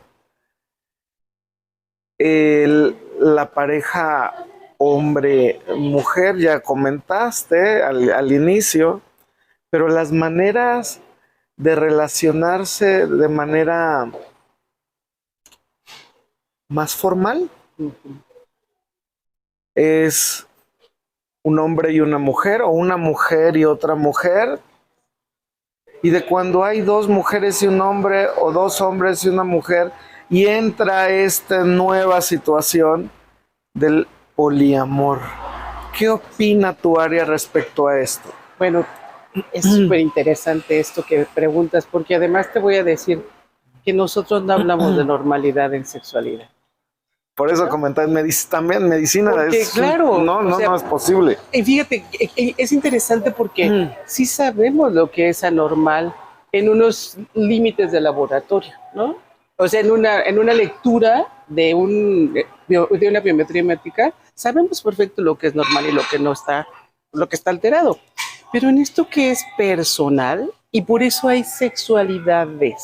S1: La pareja hombre-mujer, ya comentaste al inicio, pero las maneras de relacionarse de manera más formal es un hombre y una mujer, o una mujer y otra mujer, y de cuando hay dos mujeres y un hombre, o dos hombres y una mujer, y entra esta nueva situación del poliamor. ¿Qué opina tu área respecto a esto?
S2: Bueno, es súper interesante esto que preguntas, porque además te voy a decir que nosotros no hablamos de normalidad en sexualidad.
S1: Por eso comentar también medicina.
S2: Porque,
S1: es,
S2: claro,
S1: no es posible.
S2: Y fíjate, es interesante porque sí sabemos lo que es anormal en unos límites de laboratorio, ¿no? O sea, en una lectura de una biometría hemática, sabemos perfecto lo que es normal y lo que no está, lo que está alterado. Pero en esto que es personal, y por eso hay sexualidades.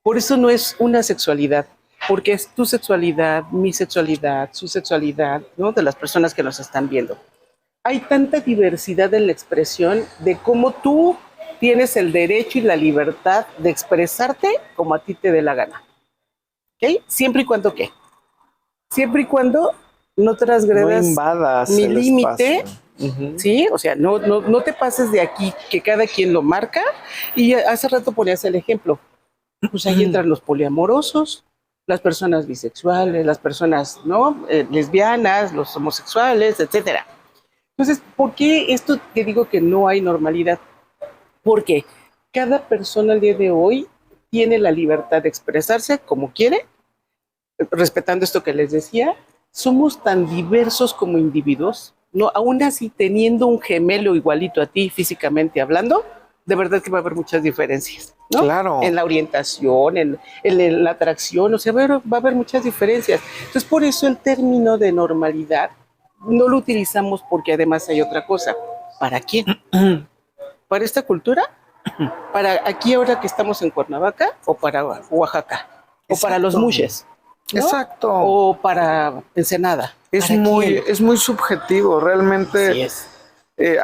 S2: Por eso no es una sexualidad, porque es tu sexualidad, mi sexualidad, su sexualidad, ¿no?, de las personas que nos están viendo. Hay tanta diversidad en la expresión de cómo tú tienes el derecho y la libertad de expresarte como a ti te dé la gana. ¿Ok? Siempre y cuando, ¿qué? Siempre y cuando no transgredas
S1: no invadas
S2: mi
S1: el
S2: límite,
S1: espacio.
S2: ¿sí? O sea, no te pases de aquí, que cada quien lo marca. Y hace rato ponías el ejemplo. Pues ahí entran los poliamorosos, las personas bisexuales, las personas, ¿no?, lesbianas, los homosexuales, etcétera. Entonces, ¿por qué esto te digo que no hay normalidad? Porque cada persona al día de hoy tiene la libertad de expresarse como quiere, respetando esto que les decía. Somos tan diversos como individuos, ¿no? Aún así, teniendo un gemelo igualito a ti físicamente hablando, de verdad que va a haber muchas diferencias, ¿no?
S1: Claro.
S2: En la orientación, en la atracción, o sea, va a haber muchas diferencias. Entonces, por eso el término de normalidad no lo utilizamos, porque además hay otra cosa. ¿Para quién? ¿Para esta cultura? ¿Para aquí ahora que estamos en Cuernavaca? ¿O para Oaxaca? ¿O
S1: Exacto.
S2: para los Mushes? ¿No?
S1: Exacto.
S2: ¿O para Ensenada?
S1: Es
S2: ¿Para quién?
S1: muy subjetivo, realmente.
S2: Así es.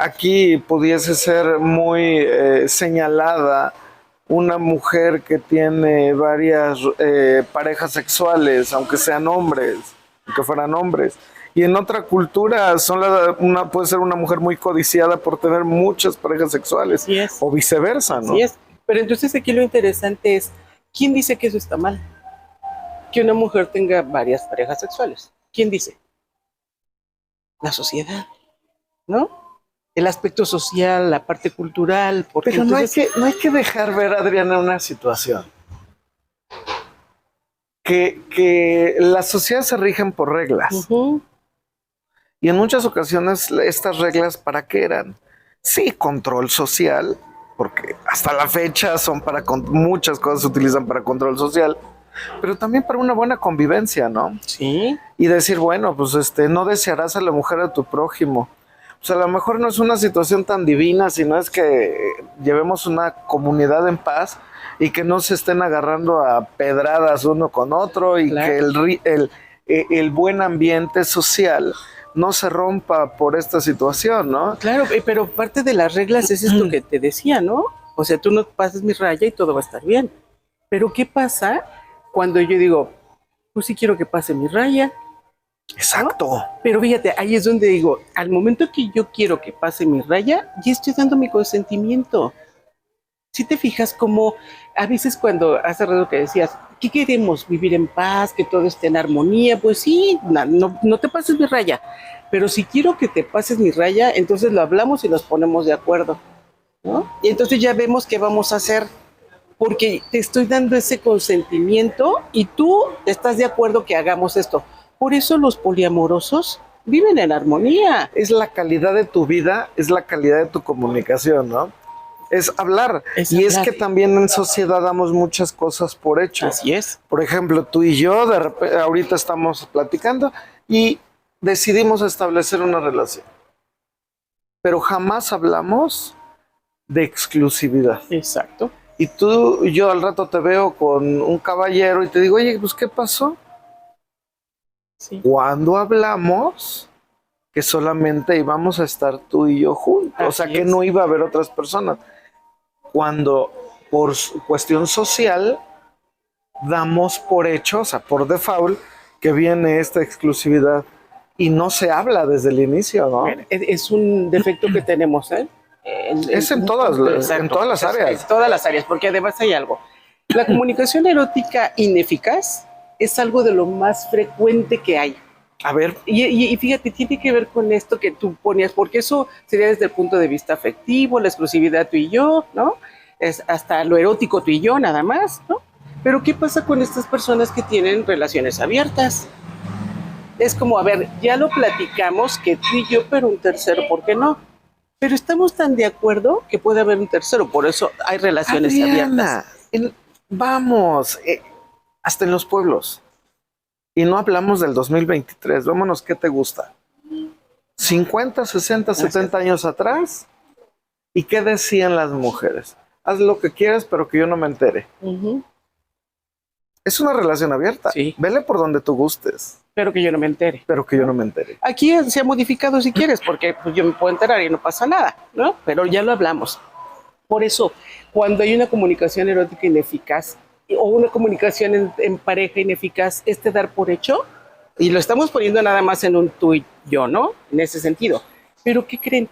S1: Aquí pudiese ser muy señalada una mujer que tiene varias parejas sexuales, aunque sean hombres, aunque fueran hombres. Y en otra cultura puede ser una mujer muy codiciada por tener muchas parejas sexuales.
S2: Así es.
S1: O viceversa, ¿no?
S2: Así es. Pero entonces aquí lo interesante es, ¿quién dice que eso está mal? Que una mujer tenga varias parejas sexuales. ¿Quién dice? La sociedad, ¿no? El aspecto social, la parte cultural. Porque
S1: Pero
S2: entonces,
S1: no hay que dejar ver, Adriana, una situación. Que las sociedades se rigen por reglas. Y en muchas ocasiones estas reglas, ¿para qué eran? Sí, control social, porque hasta la fecha muchas cosas se utilizan para control social, pero también para una buena convivencia, ¿no?
S2: sí.
S1: Y decir, bueno, pues no desearás a la mujer de tu prójimo. Pues a lo mejor no es una situación tan divina, sino es que llevemos una comunidad en paz y que no se estén agarrando a pedradas uno con otro, y claro, que el buen ambiente social no se rompa por esta situación, ¿no?
S2: Claro, pero parte de las reglas es esto que te decía, ¿no? O sea, tú no pases mi raya y todo va a estar bien. Pero ¿qué pasa cuando yo digo, pues sí quiero que pase mi raya?
S1: Exacto.
S2: ¿No? Pero fíjate, ahí es donde digo, al momento que yo quiero que pase mi raya, ya estoy dando mi consentimiento. Si te fijas como a veces cuando hace rato que decías, ¿qué queremos? ¿Vivir en paz? ¿Que todo esté en armonía? Pues sí, no te pases mi raya. Pero si quiero que te pases mi raya, entonces lo hablamos y nos ponemos de acuerdo, ¿no? Y entonces ya vemos qué vamos a hacer, porque te estoy dando ese consentimiento y tú estás de acuerdo que hagamos esto. Por eso los poliamorosos viven en armonía.
S1: Es la calidad de tu vida, es la calidad de tu comunicación, ¿no? Es hablar. Y es que también en sociedad damos muchas cosas por hecho.
S2: Así es.
S1: Por ejemplo, tú y yo de repente, ahorita estamos platicando y decidimos establecer una relación. Pero jamás hablamos de exclusividad.
S2: Exacto.
S1: Y tú, yo al rato te veo con un caballero y te digo, oye, pues ¿qué pasó?
S2: Sí.
S1: Cuando hablamos que solamente íbamos a estar tú y yo juntos, o sea, que no iba a haber otras personas. Cuando por cuestión social damos por hecho, o sea, por default, que viene esta exclusividad y no se habla desde el inicio, ¿no?
S2: Es un defecto que tenemos, ¿eh?
S1: Es en todas las áreas.
S2: En todas las áreas, porque además hay algo. La comunicación erótica ineficaz es algo de lo más frecuente que hay.
S1: A ver.
S2: Y fíjate, tiene que ver con esto que tú ponías, porque eso sería desde el punto de vista afectivo, la exclusividad tú y yo, ¿no? Es hasta lo erótico tú y yo, nada más, ¿no? Pero ¿qué pasa con estas personas que tienen relaciones abiertas? Es como, a ver, ya lo platicamos que tú y yo, pero un tercero, ¿por qué no? Pero estamos tan de acuerdo que puede haber un tercero, por eso hay relaciones abiertas.
S1: Vamos, hasta en los pueblos. Y no hablamos del 2023, vámonos, ¿qué te gusta? 50, 60, 70 años atrás. ¿Y qué decían las mujeres? Haz lo que quieras, pero que yo no me entere. Es una relación abierta.
S2: Sí.
S1: Vele por donde tú gustes.
S2: Pero que yo no me entere.
S1: Pero que yo no me entere.
S2: Aquí se ha modificado si quieres, porque pues, yo me puedo enterar y no pasa nada, ¿no? Pero ya lo hablamos. Por eso, cuando hay una comunicación erótica ineficaz o una comunicación en pareja ineficaz, dar por hecho, y lo estamos poniendo nada más en un tú y yo, ¿no? En ese sentido. Pero ¿qué creen?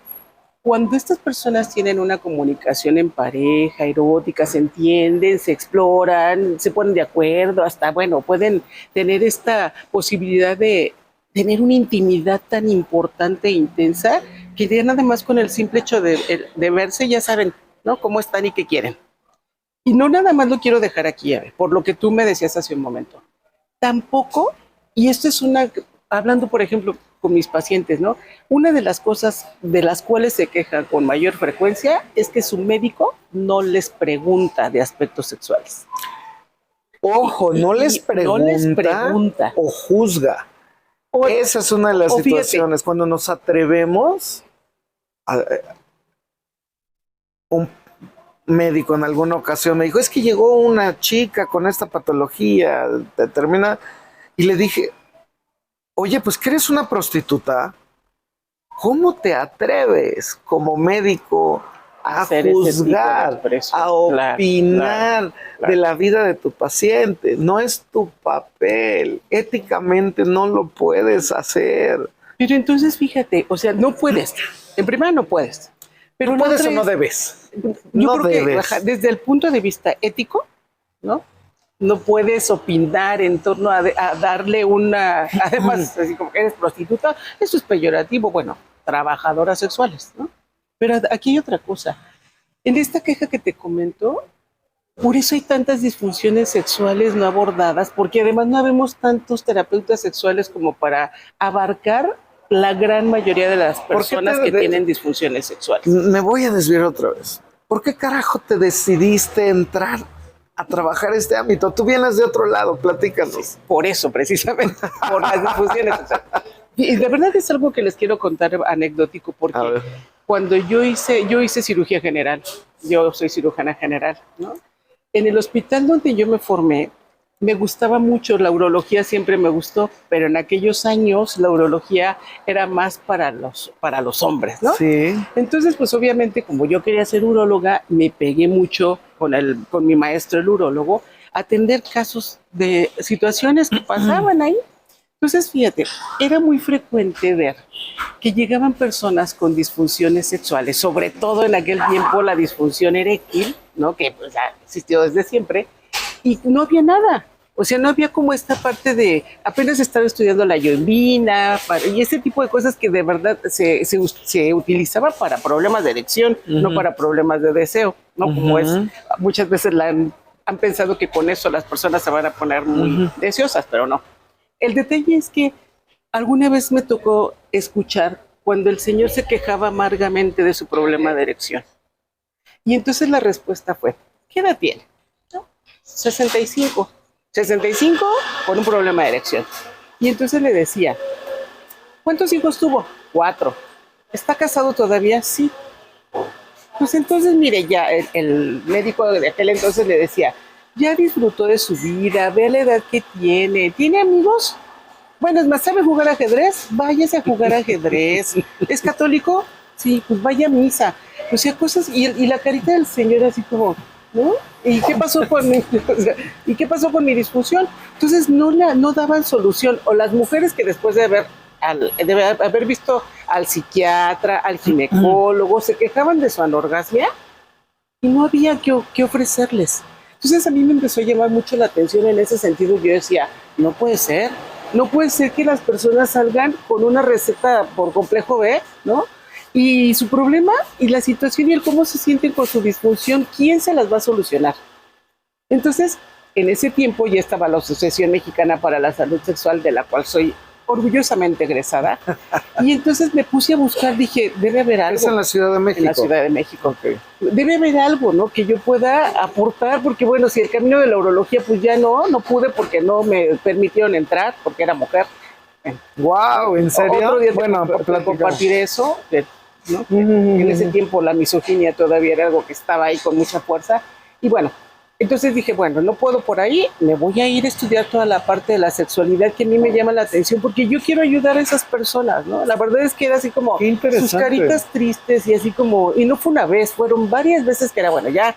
S2: Cuando estas personas tienen una comunicación en pareja, erótica, se entienden, se exploran, se ponen de acuerdo, hasta, bueno, pueden tener esta posibilidad de tener una intimidad tan importante e intensa que ya nada más con el simple hecho de verse ya saben, ¿no? Cómo están y qué quieren. Y no nada más lo quiero dejar aquí, por lo que tú me decías hace un momento. Tampoco, y esto es hablando por ejemplo con mis pacientes, ¿no? Una de las cosas de las cuales se quejan con mayor frecuencia es que su médico no les pregunta de aspectos sexuales.
S1: Ojo, no les pregunta o juzga. Esa es una de las situaciones, cuando nos atrevemos un médico en alguna ocasión me dijo, es que llegó una chica con esta patología determinada, y le dije, oye, pues que eres una prostituta, ¿cómo te atreves como médico a juzgar, a opinar de la vida de tu paciente? No es tu papel, éticamente no lo puedes hacer.
S2: Pero entonces fíjate, o sea, no puedes, en primera no puedes. Pero
S1: ¿no puedes o no debes?
S2: Yo creo que desde el punto de vista ético, ¿no? No puedes opinar en torno a darle una... Además, así como que eres prostituta, eso es peyorativo. Bueno, trabajadoras sexuales, ¿no? Pero aquí hay otra cosa. En esta queja que te comento, por eso hay tantas disfunciones sexuales no abordadas, porque además no habemos tantos terapeutas sexuales como para abarcar la gran mayoría de las personas que tienen disfunciones sexuales.
S1: Me voy a desviar otra vez. ¿Por qué carajo te decidiste entrar a trabajar este ámbito? Tú vienes de otro lado, platícanos.
S2: Sí, por eso, precisamente, por las disfunciones sexuales. Y de verdad es algo que les quiero contar anecdótico, porque cuando yo hice cirugía general, yo soy cirujana general, ¿no? En el hospital donde yo me formé, me gustaba mucho, la urología siempre me gustó, pero en aquellos años la urología era más para los hombres, ¿no?
S1: Sí.
S2: Entonces, pues obviamente, como yo quería ser uróloga, me pegué mucho con mi maestro, el urólogo, a atender casos de situaciones que pasaban ahí. Entonces, fíjate, era muy frecuente ver que llegaban personas con disfunciones sexuales, sobre todo en aquel tiempo la disfunción eréctil, ¿no? Que pues, ya existió desde siempre, y no había nada. O sea, no había como esta parte de, apenas estaba estudiando la yombina y ese tipo de cosas que de verdad se utilizaba para problemas de erección, no para problemas de deseo, ¿no? Como es, muchas veces han pensado que con eso las personas se van a poner muy deseosas, pero no. El detalle es que alguna vez me tocó escuchar cuando el señor se quejaba amargamente de su problema de erección. Y entonces la respuesta fue, ¿qué edad tiene? ¿No? 65. 65 con un problema de erección. Y entonces le decía, ¿cuántos hijos tuvo? 4. ¿Está casado todavía? Sí. Pues entonces, mire, ya el médico de aquel entonces le decía, ya disfrutó de su vida, ve la edad que ¿tiene amigos? Bueno, es más, ¿sabe jugar ajedrez? Váyase a jugar ajedrez. ¿Es católico? Sí, pues vaya a misa. O sea, cosas, y la carita del señor así como, ¿no? ¿Y qué pasó con ¿y qué pasó con mi disfunción? Entonces no daban solución. O las mujeres que después de haber visto al psiquiatra, al ginecólogo, se quejaban de su anorgasmia y no había que ofrecerles. Entonces a mí me empezó a llamar mucho la atención en ese sentido. Yo decía, no puede ser que las personas salgan con una receta por complejo B, ¿no? Y su problema y la situación y el cómo se sienten con su disfunción, ¿quién se las va a solucionar? Entonces, en ese tiempo ya estaba la Asociación Mexicana para la Salud Sexual, de la cual soy orgullosamente egresada. Y entonces me puse a buscar, dije, debe haber algo.
S1: ¿Es en la Ciudad de México?
S2: En la Ciudad de México.
S1: Okay.
S2: Debe haber algo, ¿no? Que yo pueda aportar, porque bueno, si el camino de la urología, pues ya no pude porque no me permitieron entrar, porque era mujer.
S1: Wow, ¿en serio?
S2: Otro día
S1: bueno,
S2: compartir eso, ¿no? En ese tiempo la misoginia todavía era algo que estaba ahí con mucha fuerza. Y bueno, entonces dije, bueno, no puedo por ahí, me voy a ir a estudiar toda la parte de la sexualidad que a mí me llama la atención, porque yo quiero ayudar a esas personas, ¿no? La verdad es que era así como sus caritas tristes y así como, y no fue una vez, fueron varias veces que era, bueno, ya,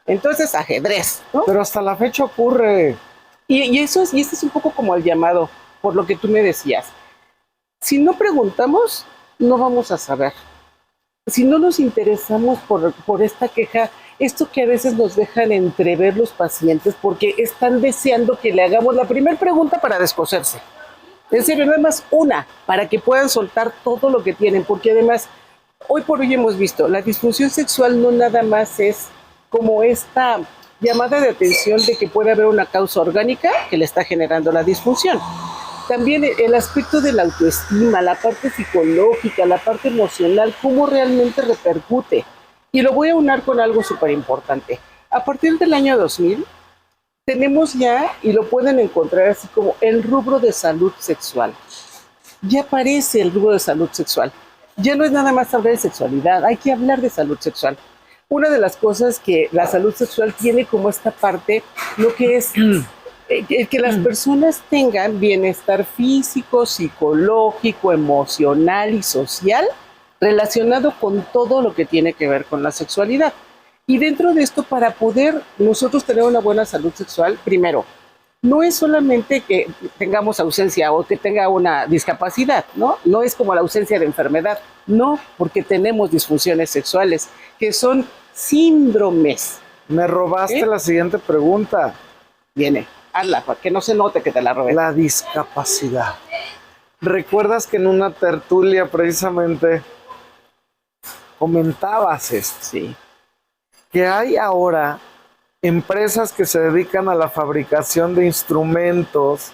S2: entonces ajedrez, ¿no?
S1: Pero hasta la fecha ocurre.
S2: Y este es un poco como el llamado, por lo que tú me decías. Si no preguntamos, no vamos a saber. Si no nos interesamos por esta queja, esto que a veces nos dejan entrever los pacientes porque están deseando que le hagamos la primera pregunta para descoserse. En serio, nada más una, para que puedan soltar todo lo que tienen, porque además, hoy por hoy hemos visto, la disfunción sexual no nada más es como esta llamada de atención de que puede haber una causa orgánica que le está generando la disfunción. También el aspecto de la autoestima, la parte psicológica, la parte emocional, cómo realmente repercute. Y lo voy a unar con algo súper importante. A partir del año 2000, tenemos ya, y lo pueden encontrar así como el rubro de salud sexual. Ya aparece el rubro de salud sexual. Ya no es nada más hablar de sexualidad, hay que hablar de salud sexual. Una de las cosas que la salud sexual tiene como esta parte, lo que es que las personas tengan bienestar físico, psicológico, emocional y social relacionado con todo lo que tiene que ver con la sexualidad. Y dentro de esto, para poder nosotros tener una buena salud sexual, primero, no es solamente que tengamos ausencia o que tenga una discapacidad, ¿no? No es como la ausencia de enfermedad, no, porque tenemos disfunciones sexuales, que son síndromes.
S1: Me robaste la siguiente pregunta.
S2: Viene, hazla, para que no se note que te la robé.
S1: La discapacidad. ¿Recuerdas que en una tertulia precisamente comentabas esto?
S2: Sí.
S1: Que hay ahora empresas que se dedican a la fabricación de instrumentos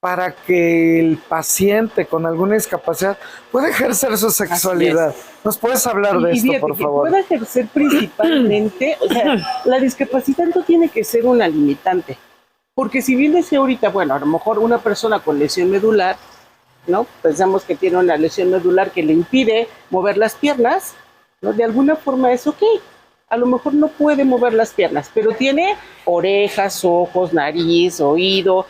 S1: para que el paciente con alguna discapacidad pueda ejercer su sexualidad. ¿Nos puedes hablar de esto, por favor?
S2: Pueda ejercer principalmente, o sea, la discapacidad no tiene que ser una limitante, porque si bien decía ahorita, bueno, a lo mejor una persona con lesión medular, ¿no? Pensamos que tiene una lesión medular que le impide mover las piernas, ¿no? De alguna forma es ok. A lo mejor no puede mover las piernas, pero tiene orejas, ojos, nariz, oído,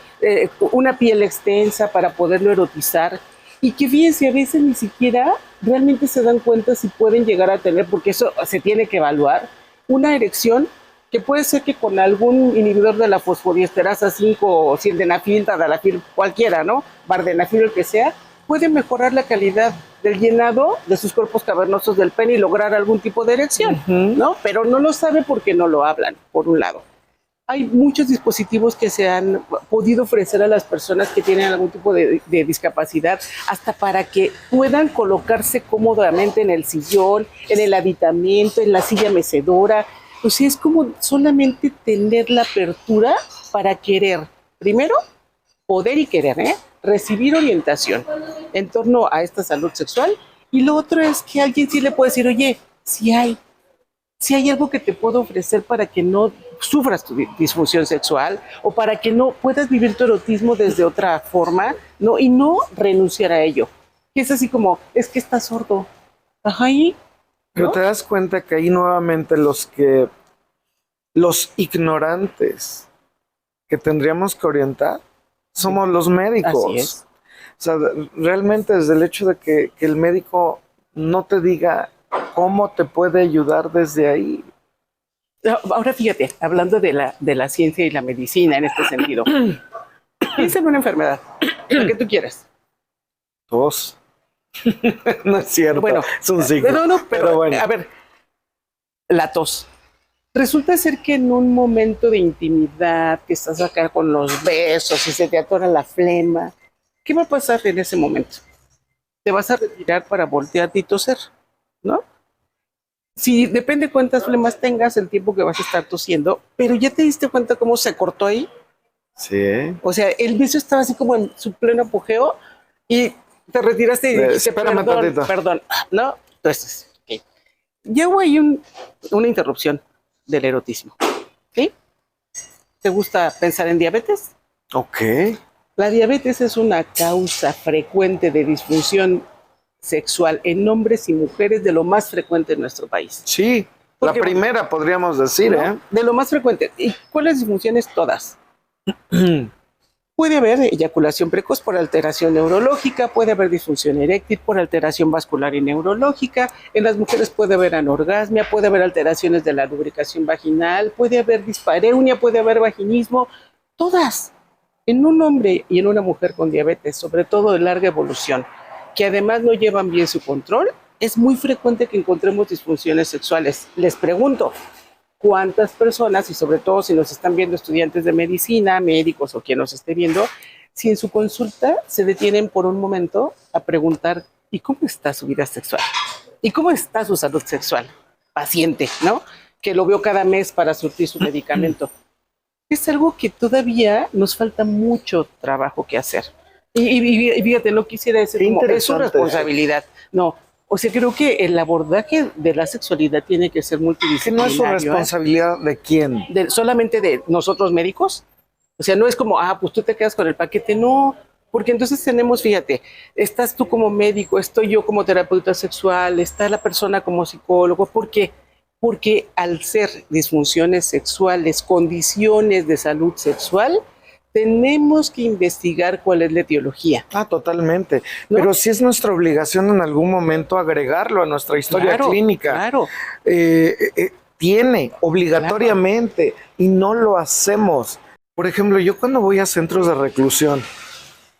S2: una piel extensa para poderlo erotizar. Y que fíjense, a veces ni siquiera realmente se dan cuenta si pueden llegar a tener, porque eso se tiene que evaluar, una erección que puede ser que con algún inhibidor de la fosfodiesterasa 5 o sildenafil, tadalafil, cualquiera, ¿no? Vardenafil, el que sea, puede mejorar la calidad del llenado de sus cuerpos cavernosos del pene y lograr algún tipo de erección, ¿no? Pero no lo sabe porque no lo hablan, por un lado. hay muchos dispositivos que se han podido ofrecer a las personas que tienen algún tipo de discapacidad, hasta para que puedan colocarse cómodamente en el sillón, en el aditamento, en la silla mecedora. O sea, es como solamente tener la apertura para querer, primero, poder y querer, recibir orientación en torno a esta salud sexual. Y lo otro es que alguien sí le puede decir, oye, si hay algo que te puedo ofrecer para que no sufras tu disfunción sexual o para que no puedas vivir tu erotismo desde otra forma, ¿no? Y no renunciar a ello. Que es así como, es que estás sordo. Ajá, ¿y?
S1: Pero
S2: ¿No?
S1: te das cuenta que ahí nuevamente los ignorantes que tendríamos que orientar somos los médicos.
S2: Así es.
S1: O sea, realmente desde el hecho de que el médico no te diga cómo te puede ayudar desde ahí.
S2: Ahora fíjate, hablando de la ciencia y la medicina en este sentido, piensa en una enfermedad, la que tú quieras.
S1: Tos. No es cierto,
S2: Bueno,
S1: es un signo.
S2: no, pero
S1: bueno.
S2: a ver, la tos. Resulta ser que en un momento de intimidad, que estás acá con los besos y se te atora la flema, ¿qué va a pasar en ese momento? Te vas a retirar para voltearte y toser, ¿no? Si depende cuántas flemas tengas, el tiempo que vas a estar tosiendo, pero ya te diste cuenta cómo se cortó ahí.
S1: Sí.
S2: O sea, el beso estaba así como en su pleno apogeo y te retiraste y dijiste,
S1: Espérame tantito.
S2: perdón, ¿no? Entonces, okay. Ya hubo ahí una interrupción del erotismo, ¿ok? ¿Te gusta pensar en diabetes?
S1: Ok.
S2: La diabetes es una causa frecuente de disfunción sexual en hombres y mujeres, de lo más frecuente en nuestro país.
S1: Sí, la
S2: Porque,
S1: primera podríamos decir,
S2: ¿no? De lo más frecuente. ¿Y cuáles disfunciones? Todas. Puede haber eyaculación precoz por alteración neurológica, puede haber disfunción eréctil por alteración vascular y neurológica, en las mujeres puede haber anorgasmia, puede haber alteraciones de la lubricación vaginal, puede haber dispareunia, puede haber vaginismo, todas. En un hombre y en una mujer con diabetes, sobre todo de larga evolución, que además no llevan bien su control, es muy frecuente que encontremos disfunciones sexuales. Les pregunto, ¿cuántas personas, y sobre todo si nos están viendo estudiantes de medicina, médicos o quien nos esté viendo, si en su consulta se detienen por un momento a preguntar, ¿y cómo está su vida sexual? ¿Y cómo está su salud sexual? Paciente, ¿no? Que lo veo cada mes para surtir su medicamento. Es algo que todavía nos falta mucho trabajo que hacer. Y fíjate, no quisiera decir como es su responsabilidad. No, o sea, creo que el abordaje de la sexualidad tiene que ser
S1: Que no
S2: multidisciplinario.
S1: es su responsabilidad de quién.
S2: Solamente de nosotros médicos. O sea, no es como, pues tú te quedas con el paquete. No, porque entonces tenemos, fíjate, estás tú como médico, estoy yo como terapeuta sexual, está la persona como psicólogo. ¿Por qué? Porque al ser disfunciones sexuales, condiciones de salud sexual, tenemos que investigar cuál es la etiología.
S1: Totalmente.
S2: ¿No?
S1: Pero sí es nuestra obligación en algún momento agregarlo a nuestra historia clínica.
S2: Claro.
S1: Tiene obligatoriamente y no lo hacemos. Por ejemplo, yo cuando voy a centros de reclusión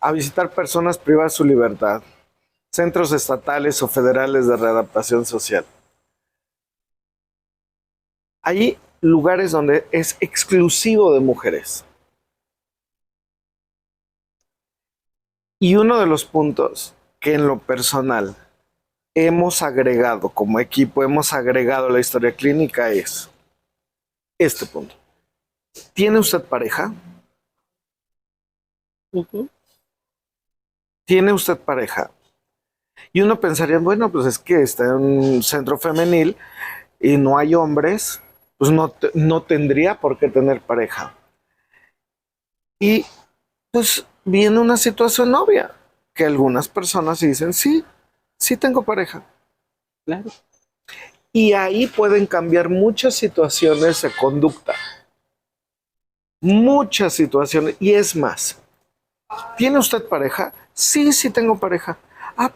S1: a visitar personas privadas de su libertad, centros estatales o federales de readaptación social, hay lugares donde es exclusivo de mujeres. Y uno de los puntos que en lo personal hemos agregado como equipo, hemos agregado a la historia clínica es este punto. ¿Tiene usted pareja? ¿Tiene usted pareja? Y uno pensaría, bueno, pues es que está en un centro femenil y no hay hombres, pues no tendría por qué tener pareja. Y pues viene una situación obvia, que algunas personas dicen, sí tengo pareja.
S2: Claro.
S1: Y ahí pueden cambiar muchas situaciones de conducta. Muchas situaciones. Y es más, ¿tiene usted pareja? Sí tengo pareja.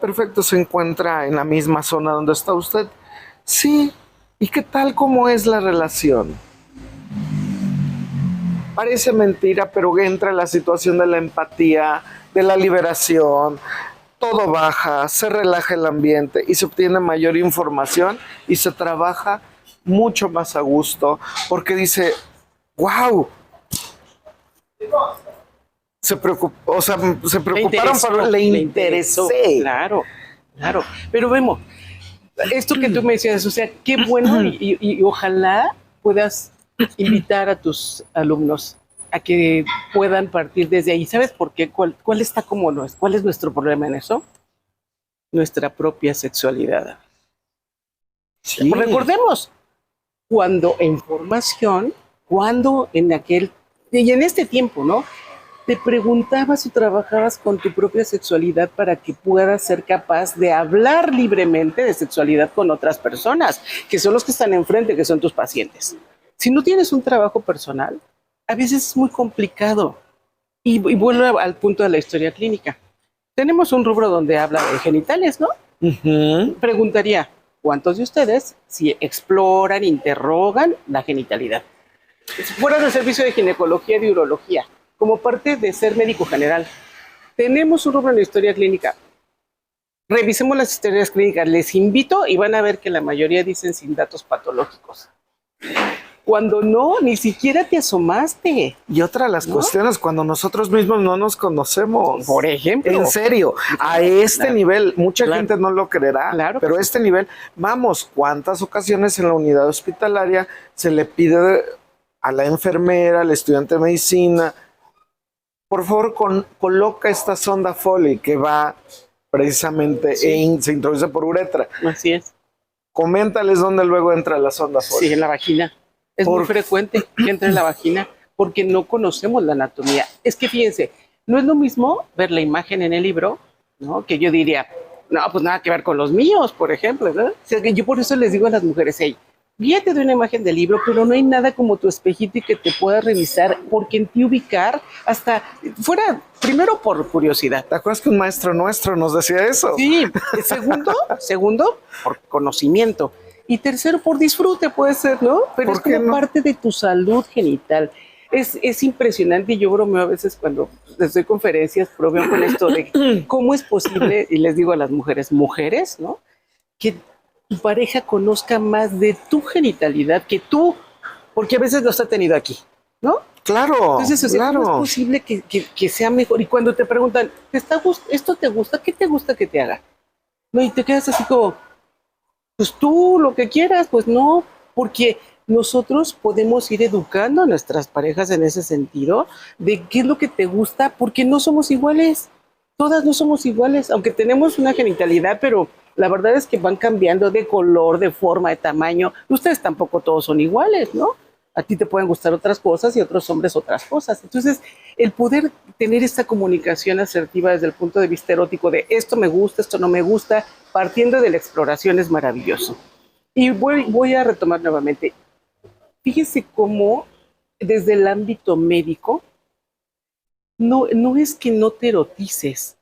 S1: Perfecto, ¿se encuentra en la misma zona donde está usted? Sí. ¿Y qué tal cómo es la relación? Parece mentira, pero entra la situación de la empatía, de la liberación, todo baja, se relaja el ambiente y se obtiene mayor información y se trabaja mucho más a gusto porque dice, wow, se preocupó, o sea, se preocuparon
S2: interesó,
S1: por le interesé.
S2: Claro, claro. Pero vemos, esto que tú me decías, o sea, qué bueno y ojalá puedas invitar a tus alumnos a que puedan partir desde ahí. ¿Sabes por qué? ¿Cuál está como cuál es nuestro problema en eso? Nuestra propia sexualidad.
S1: Sí.
S2: Recordemos, cuando en formación, cuando en aquel, y en este tiempo, ¿no? Te preguntabas o trabajabas con tu propia sexualidad para que puedas ser capaz de hablar libremente de sexualidad con otras personas, que son los que están enfrente, que son tus pacientes. Si no tienes un trabajo personal, a veces es muy complicado. Y vuelvo al punto de la historia clínica. Tenemos un rubro donde habla de genitales, ¿no? Preguntaría, ¿cuántos de ustedes si exploran, interrogan la genitalidad? Si fuera del servicio de ginecología y de urología, como parte de ser médico general, tenemos un rubro en la historia clínica. Revisemos las historias clínicas, les invito y van a ver que la mayoría dicen sin datos patológicos. Cuando no, ni siquiera te asomaste.
S1: Y otra de las cuestiones, cuando nosotros mismos no nos conocemos.
S2: Por ejemplo.
S1: En serio, a este nivel, mucha gente no lo creerá, pero a este nivel, vamos, ¿cuántas ocasiones en la unidad hospitalaria se le pide a la enfermera, al estudiante de medicina, por favor, coloca esta sonda Foley que va precisamente, se introduce por uretra?
S2: Así es.
S1: Coméntales dónde luego entra la sonda Foley.
S2: Sí, en la vagina. Es muy frecuente que entre en la vagina porque no conocemos la anatomía. Es que fíjense, no es lo mismo ver la imagen en el libro, ¿no? Que yo diría, no, pues nada que ver con los míos, por ejemplo, ¿no? O sea, que yo por eso les digo a las mujeres, hey, fíjate de una imagen del libro, pero no hay nada como tu espejito y que te pueda revisar, porque en ti ubicar hasta fuera, primero por curiosidad.
S1: ¿Te acuerdas que un maestro nuestro nos decía eso?
S2: Sí, segundo, por conocimiento. Y tercero, por disfrute puede ser, ¿no? Pero es como parte de tu salud genital. Es impresionante y yo bromeo a veces cuando les doy conferencias, bromeo con esto de cómo es posible, y les digo a las mujeres, ¿no? Que tu pareja conozca más de tu genitalidad que tú, porque a veces los ha tenido aquí, ¿no?
S1: Claro,
S2: entonces, o sea, ¿cómo es posible que sea mejor? Y cuando te preguntan, ¿esto te gusta? ¿Qué te gusta que te haga? No, y te quedas así como, pues tú lo que quieras, pues no, porque nosotros podemos ir educando a nuestras parejas en ese sentido de qué es lo que te gusta, porque no somos iguales, todas no somos iguales, aunque tenemos una genitalidad, pero la verdad es que van cambiando de color, de forma, de tamaño. Ustedes tampoco todos son iguales, ¿no? A ti te pueden gustar otras cosas y a otros hombres otras cosas. Entonces, el poder tener esta comunicación asertiva desde el punto de vista erótico de esto me gusta, esto no me gusta, partiendo de la exploración es maravilloso. Y voy a retomar nuevamente. Fíjense cómo desde el ámbito médico, no es que no te erotices,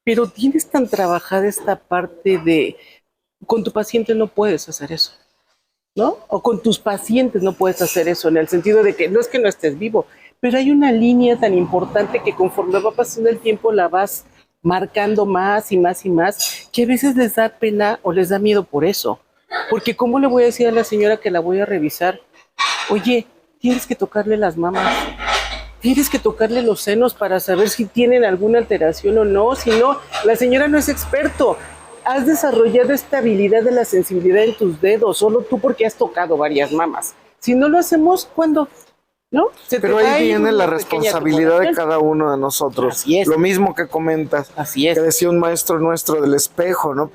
S2: pero tienes tan trabajada esta parte de, con tu paciente no puedes hacer eso, ¿no? O con tus pacientes no puedes hacer eso, en el sentido de que no es que no estés vivo, pero hay una línea tan importante que conforme va pasando el tiempo la vas marcando más y más y más, que a veces les da pena o les da miedo por eso. Porque ¿cómo le voy a decir a la señora que la voy a revisar? Oye, tienes que tocarle las mamas, tienes que tocarle los senos para saber si tienen alguna alteración o no. Si no, la señora no es experto. Has desarrollado esta habilidad de la sensibilidad en tus dedos, solo tú porque has tocado varias mamas. Si no lo hacemos, ¿cuándo? ¿No?
S1: Pero ahí viene la responsabilidad de cada uno de nosotros.
S2: Así es.
S1: Lo mismo que comentas.
S2: Así es.
S1: Que decía un maestro nuestro del espejo, ¿no?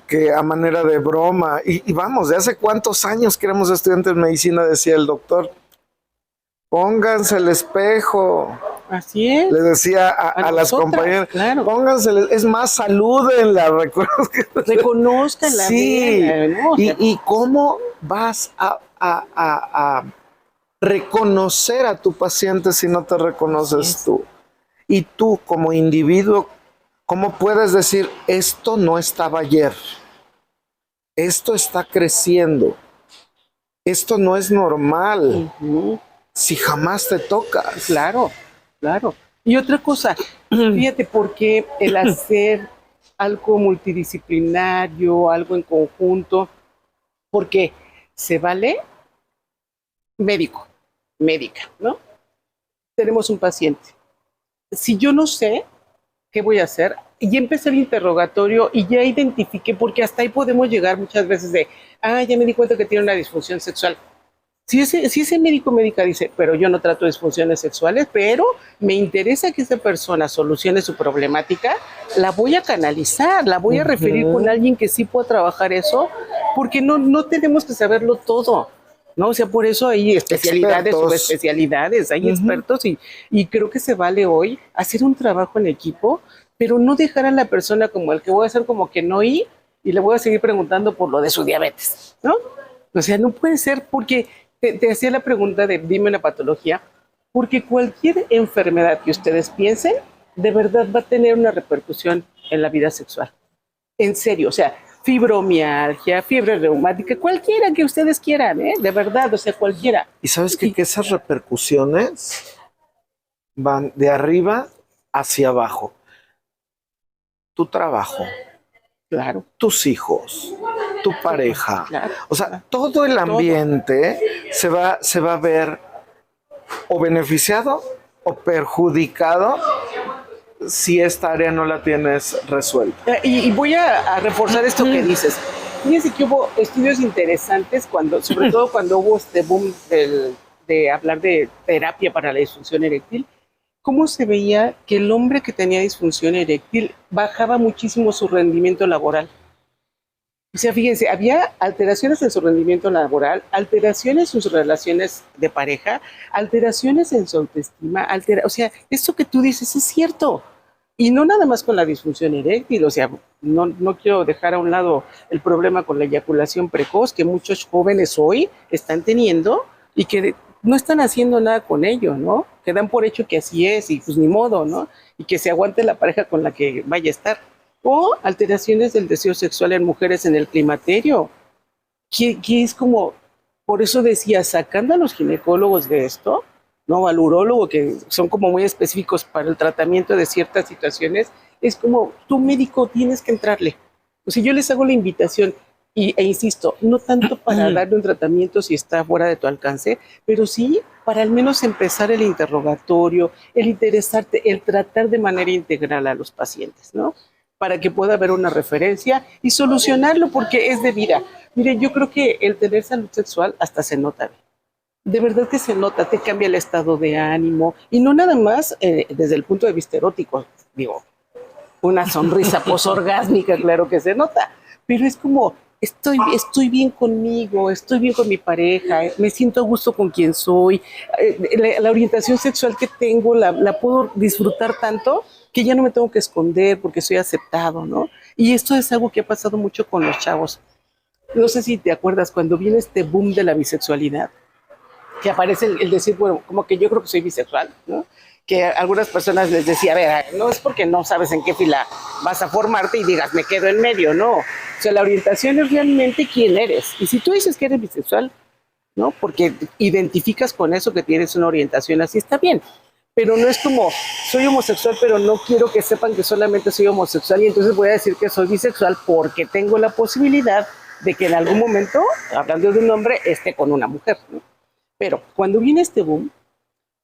S1: Que a manera de broma, y vamos, de hace cuántos años que éramos estudiantes de medicina, decía el doctor, pónganse el espejo.
S2: Así es.
S1: Les decía a las compañeras,
S2: claro.
S1: Pónganse, es más, salúdenla,
S2: reconózcanla.
S1: Sí, bien, ¿no? Y cómo vas a reconocer a tu paciente si no te reconoces tú. Y tú como individuo, ¿cómo puedes decir, esto no estaba ayer? Esto está creciendo. Esto no es normal. Si jamás te tocas.
S2: Claro, claro. Y otra cosa, fíjate, porque el hacer algo multidisciplinario, algo en conjunto, porque se vale médico, médica, ¿no? Tenemos un paciente, si yo no sé qué voy a hacer, y ya empecé el interrogatorio y ya identifiqué, porque hasta ahí podemos llegar muchas veces de, ya me di cuenta que tiene una disfunción sexual. Si ese médico médica dice, pero yo no trato disfunciones sexuales, pero me interesa que esa persona solucione su problemática, la voy a canalizar, la voy a referir con alguien que sí pueda trabajar eso, porque no tenemos que saberlo todo, ¿no? O sea, por eso hay especialidades,
S1: Expertos.
S2: subespecialidades, hay expertos y creo que se vale hoy hacer un trabajo en equipo, pero no dejar a la persona como el que voy a hacer como que no y le voy a seguir preguntando por lo de su diabetes, ¿no? O sea, no puede ser porque te hacía la pregunta de dime una patología, porque cualquier enfermedad que ustedes piensen, de verdad va a tener una repercusión en la vida sexual. En serio, o sea, fibromialgia, fiebre reumática, cualquiera que ustedes quieran, ¿eh? De verdad, o sea, cualquiera.
S1: Y sabes qué? Que esas repercusiones van de arriba hacia abajo. Tu trabajo,
S2: Claro,
S1: tus hijos, tu pareja.
S2: claro.
S1: O sea, todo el ambiente se va a ver o beneficiado o perjudicado si esta área no la tienes resuelta.
S2: Y voy a reforzar esto que dices. Fíjense que hubo estudios interesantes sobre todo cuando hubo este boom de hablar de terapia para la disfunción eréctil, cómo se veía que el hombre que tenía disfunción eréctil bajaba muchísimo su rendimiento laboral. O sea, fíjense, había alteraciones en su rendimiento laboral, alteraciones en sus relaciones de pareja, alteraciones en su autoestima, o sea, esto que tú dices es cierto. Y no nada más con la disfunción eréctil, o sea, no quiero dejar a un lado el problema con la eyaculación precoz que muchos jóvenes hoy están teniendo y que no están haciendo nada con ello, ¿no? Que dan por hecho que así es y pues ni modo, ¿no? Y que se aguante la pareja con la que vaya a estar. O alteraciones del deseo sexual en mujeres en el climaterio, que es como, por eso decía, sacando a los ginecólogos de esto, ¿no? Al urólogo, que son como muy específicos para el tratamiento de ciertas situaciones, es como, tú médico tienes que entrarle. O sea, yo les hago la invitación e insisto, no tanto para darle un tratamiento si está fuera de tu alcance, pero sí para al menos empezar el interrogatorio, el interesarte, el tratar de manera integral a los pacientes, ¿no? Para que pueda haber una referencia y solucionarlo porque es de vida. Mire, yo creo que el tener salud sexual hasta se nota. De verdad que se nota, te cambia el estado de ánimo y no nada más desde el punto de vista erótico, digo, una sonrisa posorgásmica, claro que se nota, pero es como estoy bien conmigo, estoy bien con mi pareja, me siento a gusto con quien soy, la orientación sexual que tengo la puedo disfrutar tanto que ya no me tengo que esconder porque soy aceptado, ¿no? Y esto es algo que ha pasado mucho con los chavos. No sé si te acuerdas cuando viene este boom de la bisexualidad, que aparece el decir, bueno, como que yo creo que soy bisexual, ¿no? Que a algunas personas les decía, a ver, no es porque no sabes en qué fila vas a formarte y digas, me quedo en medio, no. O sea, la orientación es realmente quién eres. Y si tú dices que eres bisexual, ¿no? Porque identificas con eso que tienes una orientación así, está bien. Pero no es como, soy homosexual, pero no quiero que sepan que solamente soy homosexual y entonces voy a decir que soy bisexual porque tengo la posibilidad de que en algún momento, hablando de un hombre, esté con una mujer, ¿no? Pero cuando viene este boom,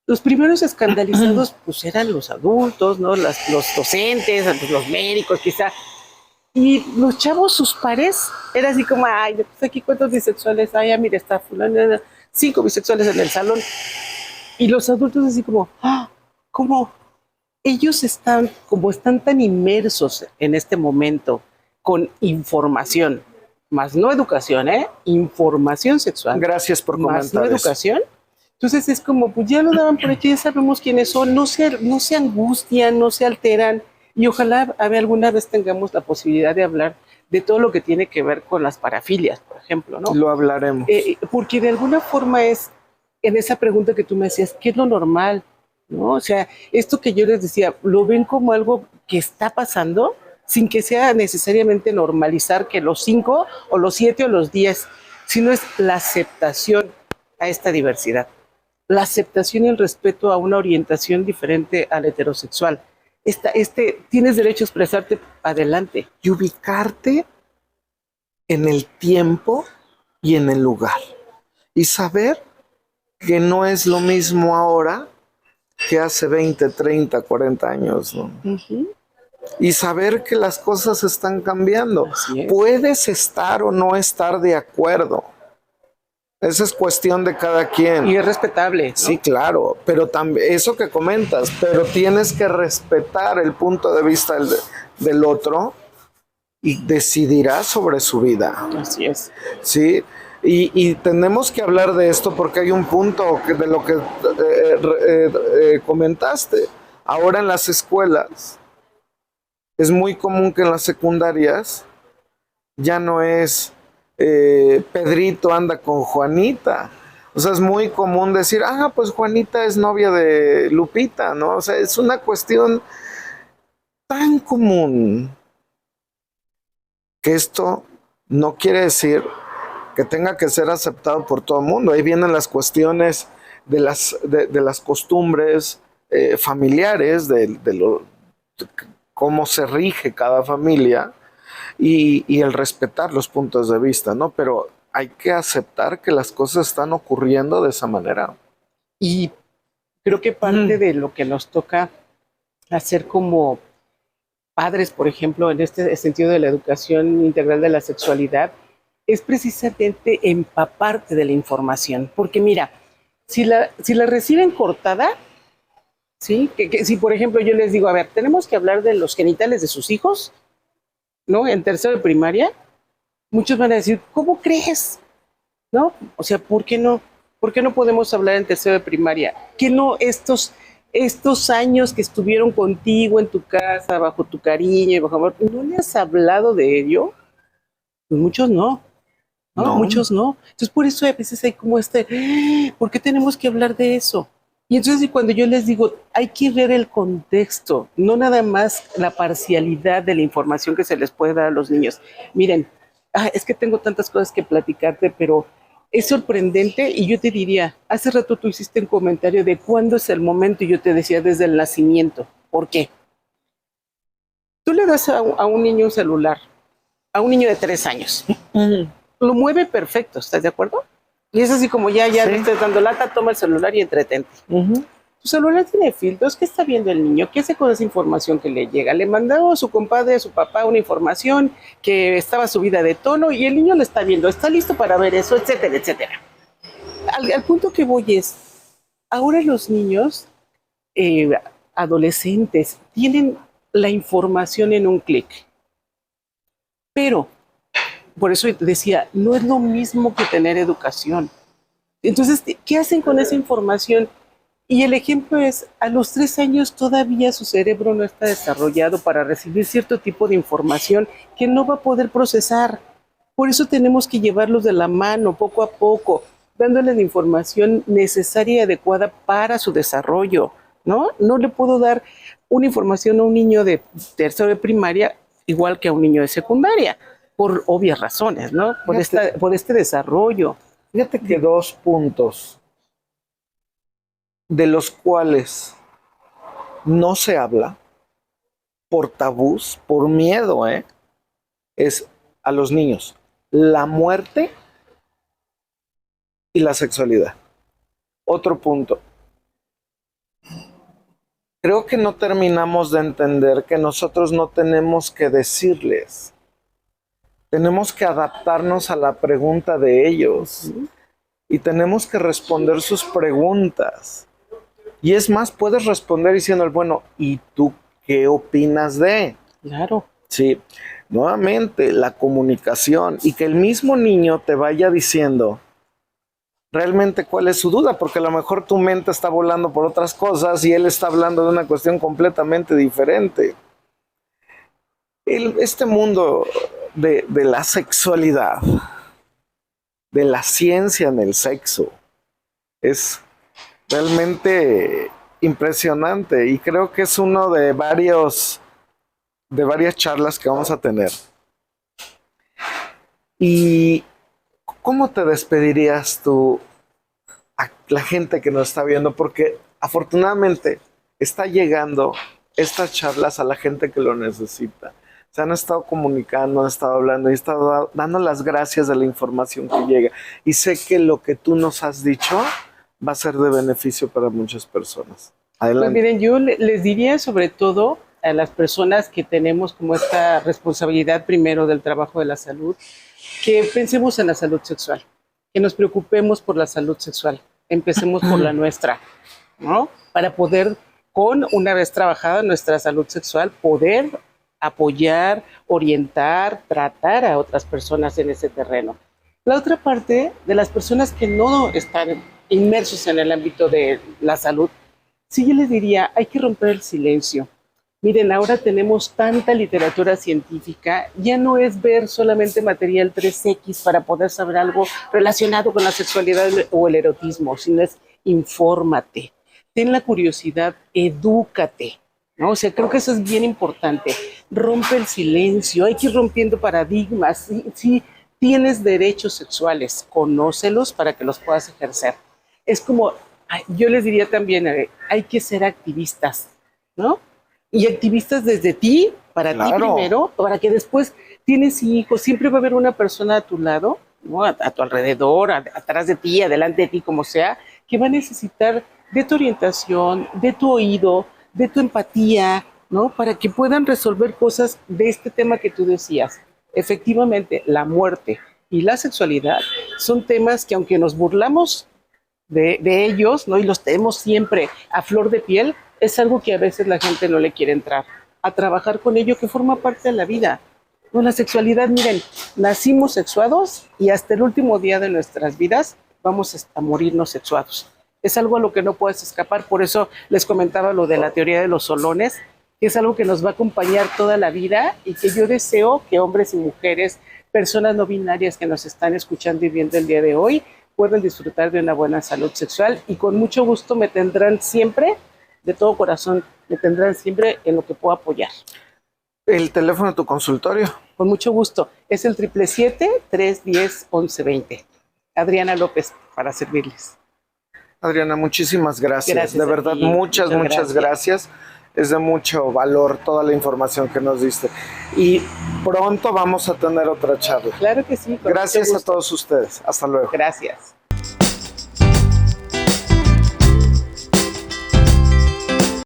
S2: los primeros escandalizados pues eran los adultos, ¿no? Los docentes, los médicos quizá. Y los chavos, sus pares, era así como, ay, pues aquí cuántos bisexuales hay, mira, está fulano, 5 bisexuales en el salón. Y los adultos así como, ¿cómo? Ellos están tan inmersos en este momento con información, más no educación, información sexual.
S1: Gracias por
S2: más
S1: comentar
S2: no
S1: eso.
S2: educación. Entonces es como, pues ya lo daban por hecho, ya sabemos quiénes son, no se angustian, no se alteran y ojalá alguna vez tengamos la posibilidad de hablar de todo lo que tiene que ver con las parafilias, por ejemplo, ¿no?
S1: Lo hablaremos.
S2: Porque de alguna forma es, en esa pregunta que tú me hacías, ¿qué es lo normal? ¿No? O sea, esto que yo les decía, lo ven como algo que está pasando sin que sea necesariamente normalizar que los 5 o los 7 o los 10, sino es la aceptación a esta diversidad, la aceptación y el respeto a una orientación diferente al heterosexual. Tienes derecho a expresarte adelante.
S1: Y ubicarte en el tiempo y en el lugar. Y saber que no es lo mismo ahora que hace 20, 30, 40 años, ¿no? Y saber que las cosas están cambiando. Puedes estar o no estar de acuerdo. Esa es cuestión de cada quien.
S2: Y es respetable, ¿no?
S1: Sí, claro, pero también eso que comentas, pero tienes que respetar el punto de vista del otro y decidirás sobre su vida.
S2: Así es.
S1: Sí, y tenemos que hablar de esto porque hay un punto de lo que comentaste. Ahora en las escuelas es muy común que en las secundarias ya no es Pedrito anda con Juanita. O sea, es muy común decir, pues Juanita es novia de Lupita, ¿no? O sea, es una cuestión tan común que esto no quiere decir que tenga que ser aceptado por todo el mundo. Ahí vienen las cuestiones de las costumbres familiares, de cómo se rige cada familia y el respetar los puntos de vista, ¿no? Pero hay que aceptar que las cosas están ocurriendo de esa manera.
S2: Y creo que parte de lo que nos toca hacer como padres, por ejemplo, en este sentido de la educación integral de la sexualidad, es precisamente empaparte de la información. Porque mira, si la reciben cortada, ¿sí? Que si por ejemplo yo les digo, a ver, tenemos que hablar de los genitales de sus hijos, ¿no? En tercero de primaria, muchos van a decir, ¿cómo crees? ¿No? O sea, ¿por qué no? ¿Por qué no podemos hablar en tercero de primaria? ¿Qué no estos años que estuvieron contigo en tu casa, bajo tu cariño y bajo amor, no le has hablado de ello? Pues muchos no. ¿No? Muchos no. Entonces, por eso a veces hay como ¿por qué tenemos que hablar de eso? Y entonces cuando yo les digo, hay que ver el contexto, no nada más la parcialidad de la información que se les puede dar a los niños. Miren, es que tengo tantas cosas que platicarte, pero es sorprendente y yo te diría, hace rato tú hiciste un comentario de cuándo es el momento y yo te decía desde el nacimiento. ¿Por qué? Tú le das a un niño un celular, a un niño de 3 años, lo mueve perfecto, ¿estás de acuerdo? Y es así como ya le estás dando lata, toma el celular y entretente. Tu celular tiene filtros, ¿qué está viendo el niño? ¿Qué hace con esa información que le llega? Le mandó a su compadre, a su papá una información que estaba subida de tono y el niño lo está viendo, está listo para ver eso, etcétera, etcétera. Al punto que voy es, ahora los niños adolescentes tienen la información en un clic. Pero, por eso decía, no es lo mismo que tener educación. Entonces, ¿qué hacen con esa información? Y el ejemplo es, a los 3 años todavía su cerebro no está desarrollado para recibir cierto tipo de información que no va a poder procesar. Por eso tenemos que llevarlos de la mano, poco a poco, dándoles la información necesaria y adecuada para su desarrollo, ¿no? No le puedo dar una información a un niño de tercero de primaria igual que a un niño de secundaria, por obvias razones, ¿no? Por este desarrollo.
S1: Fíjate que 2 puntos de los cuales no se habla por tabús, por miedo, es a los niños, la muerte y la sexualidad. Otro punto. Creo que no terminamos de entender que nosotros no tenemos que decirles. Tenemos que adaptarnos a la pregunta de ellos. Y tenemos que responder sus preguntas. Y es más, puedes responder diciendo, bueno, ¿y tú qué opinas de?
S2: Claro.
S1: Sí, nuevamente, la comunicación y que el mismo niño te vaya diciendo realmente cuál es su duda, porque a lo mejor tu mente está volando por otras cosas y él está hablando de una cuestión completamente diferente. Este mundo de la sexualidad, de la ciencia en el sexo, es realmente impresionante y creo que es uno de varias charlas que vamos a tener. ¿Y cómo te despedirías tú a la gente que nos está viendo? Porque afortunadamente está llegando estas charlas a la gente que lo necesita. Se han estado comunicando, han estado hablando y han estado dando las gracias de la información que llega. Y sé que lo que tú nos has dicho va a ser de beneficio para muchas personas.
S2: Pues
S1: Adelante.
S2: miren, yo les diría sobre todo a las personas que tenemos como esta responsabilidad primero del trabajo de la salud, que pensemos en la salud sexual, que nos preocupemos por la salud sexual, empecemos por la nuestra, ¿no? Para poder, una vez trabajada nuestra salud sexual, poder apoyar, orientar, tratar a otras personas en ese terreno. La otra parte de las personas que no están inmersos en el ámbito de la salud, sí yo les diría, hay que romper el silencio. Miren, ahora tenemos tanta literatura científica, ya no es ver solamente material 3X para poder saber algo relacionado con la sexualidad o el erotismo, sino es infórmate, ten la curiosidad, edúcate, ¿no? O sea, creo que eso es bien importante. Rompe el silencio, hay que ir rompiendo paradigmas. Sí, tienes derechos sexuales, conócelos para que los puedas ejercer. Es como, yo les diría también, hay que ser activistas, ¿no? Y activistas desde ti, para ti
S1: Claro.
S2: primero, para que después tienes hijos, siempre va a haber una persona a tu lado, ¿no? A tu alrededor, atrás de ti, adelante de ti, como sea, que va a necesitar de tu orientación, de tu oído, de tu empatía, ¿no? Para que puedan resolver cosas de este tema que tú decías. Efectivamente, la muerte y la sexualidad son temas que aunque nos burlamos de ellos, ¿no? Y los tenemos siempre a flor de piel, es algo que a veces la gente no le quiere entrar a trabajar con ello, que forma parte de la vida. No, la sexualidad, miren, nacimos sexuados y hasta el último día de nuestras vidas vamos a morirnos sexuados. Es algo a lo que no puedes escapar, por eso les comentaba lo de la teoría de los solones, que es algo que nos va a acompañar toda la vida y que yo deseo que hombres y mujeres, personas no binarias que nos están escuchando y viendo el día de hoy, puedan disfrutar de una buena salud sexual y con mucho gusto me tendrán siempre, de todo corazón, me tendrán siempre en lo que puedo apoyar.
S1: El teléfono de tu consultorio.
S2: Con mucho gusto. Es el 777-310-1120. Adriana López, para servirles.
S1: Adriana, muchísimas gracias.
S2: Gracias
S1: De
S2: a
S1: verdad,
S2: ti.
S1: muchas gracias. Es de mucho valor toda la información que nos diste. Y pronto vamos a tener otra charla.
S2: Claro que sí. Con
S1: Gracias
S2: mucho
S1: a
S2: gusto.
S1: todos ustedes. Hasta luego.
S2: Gracias.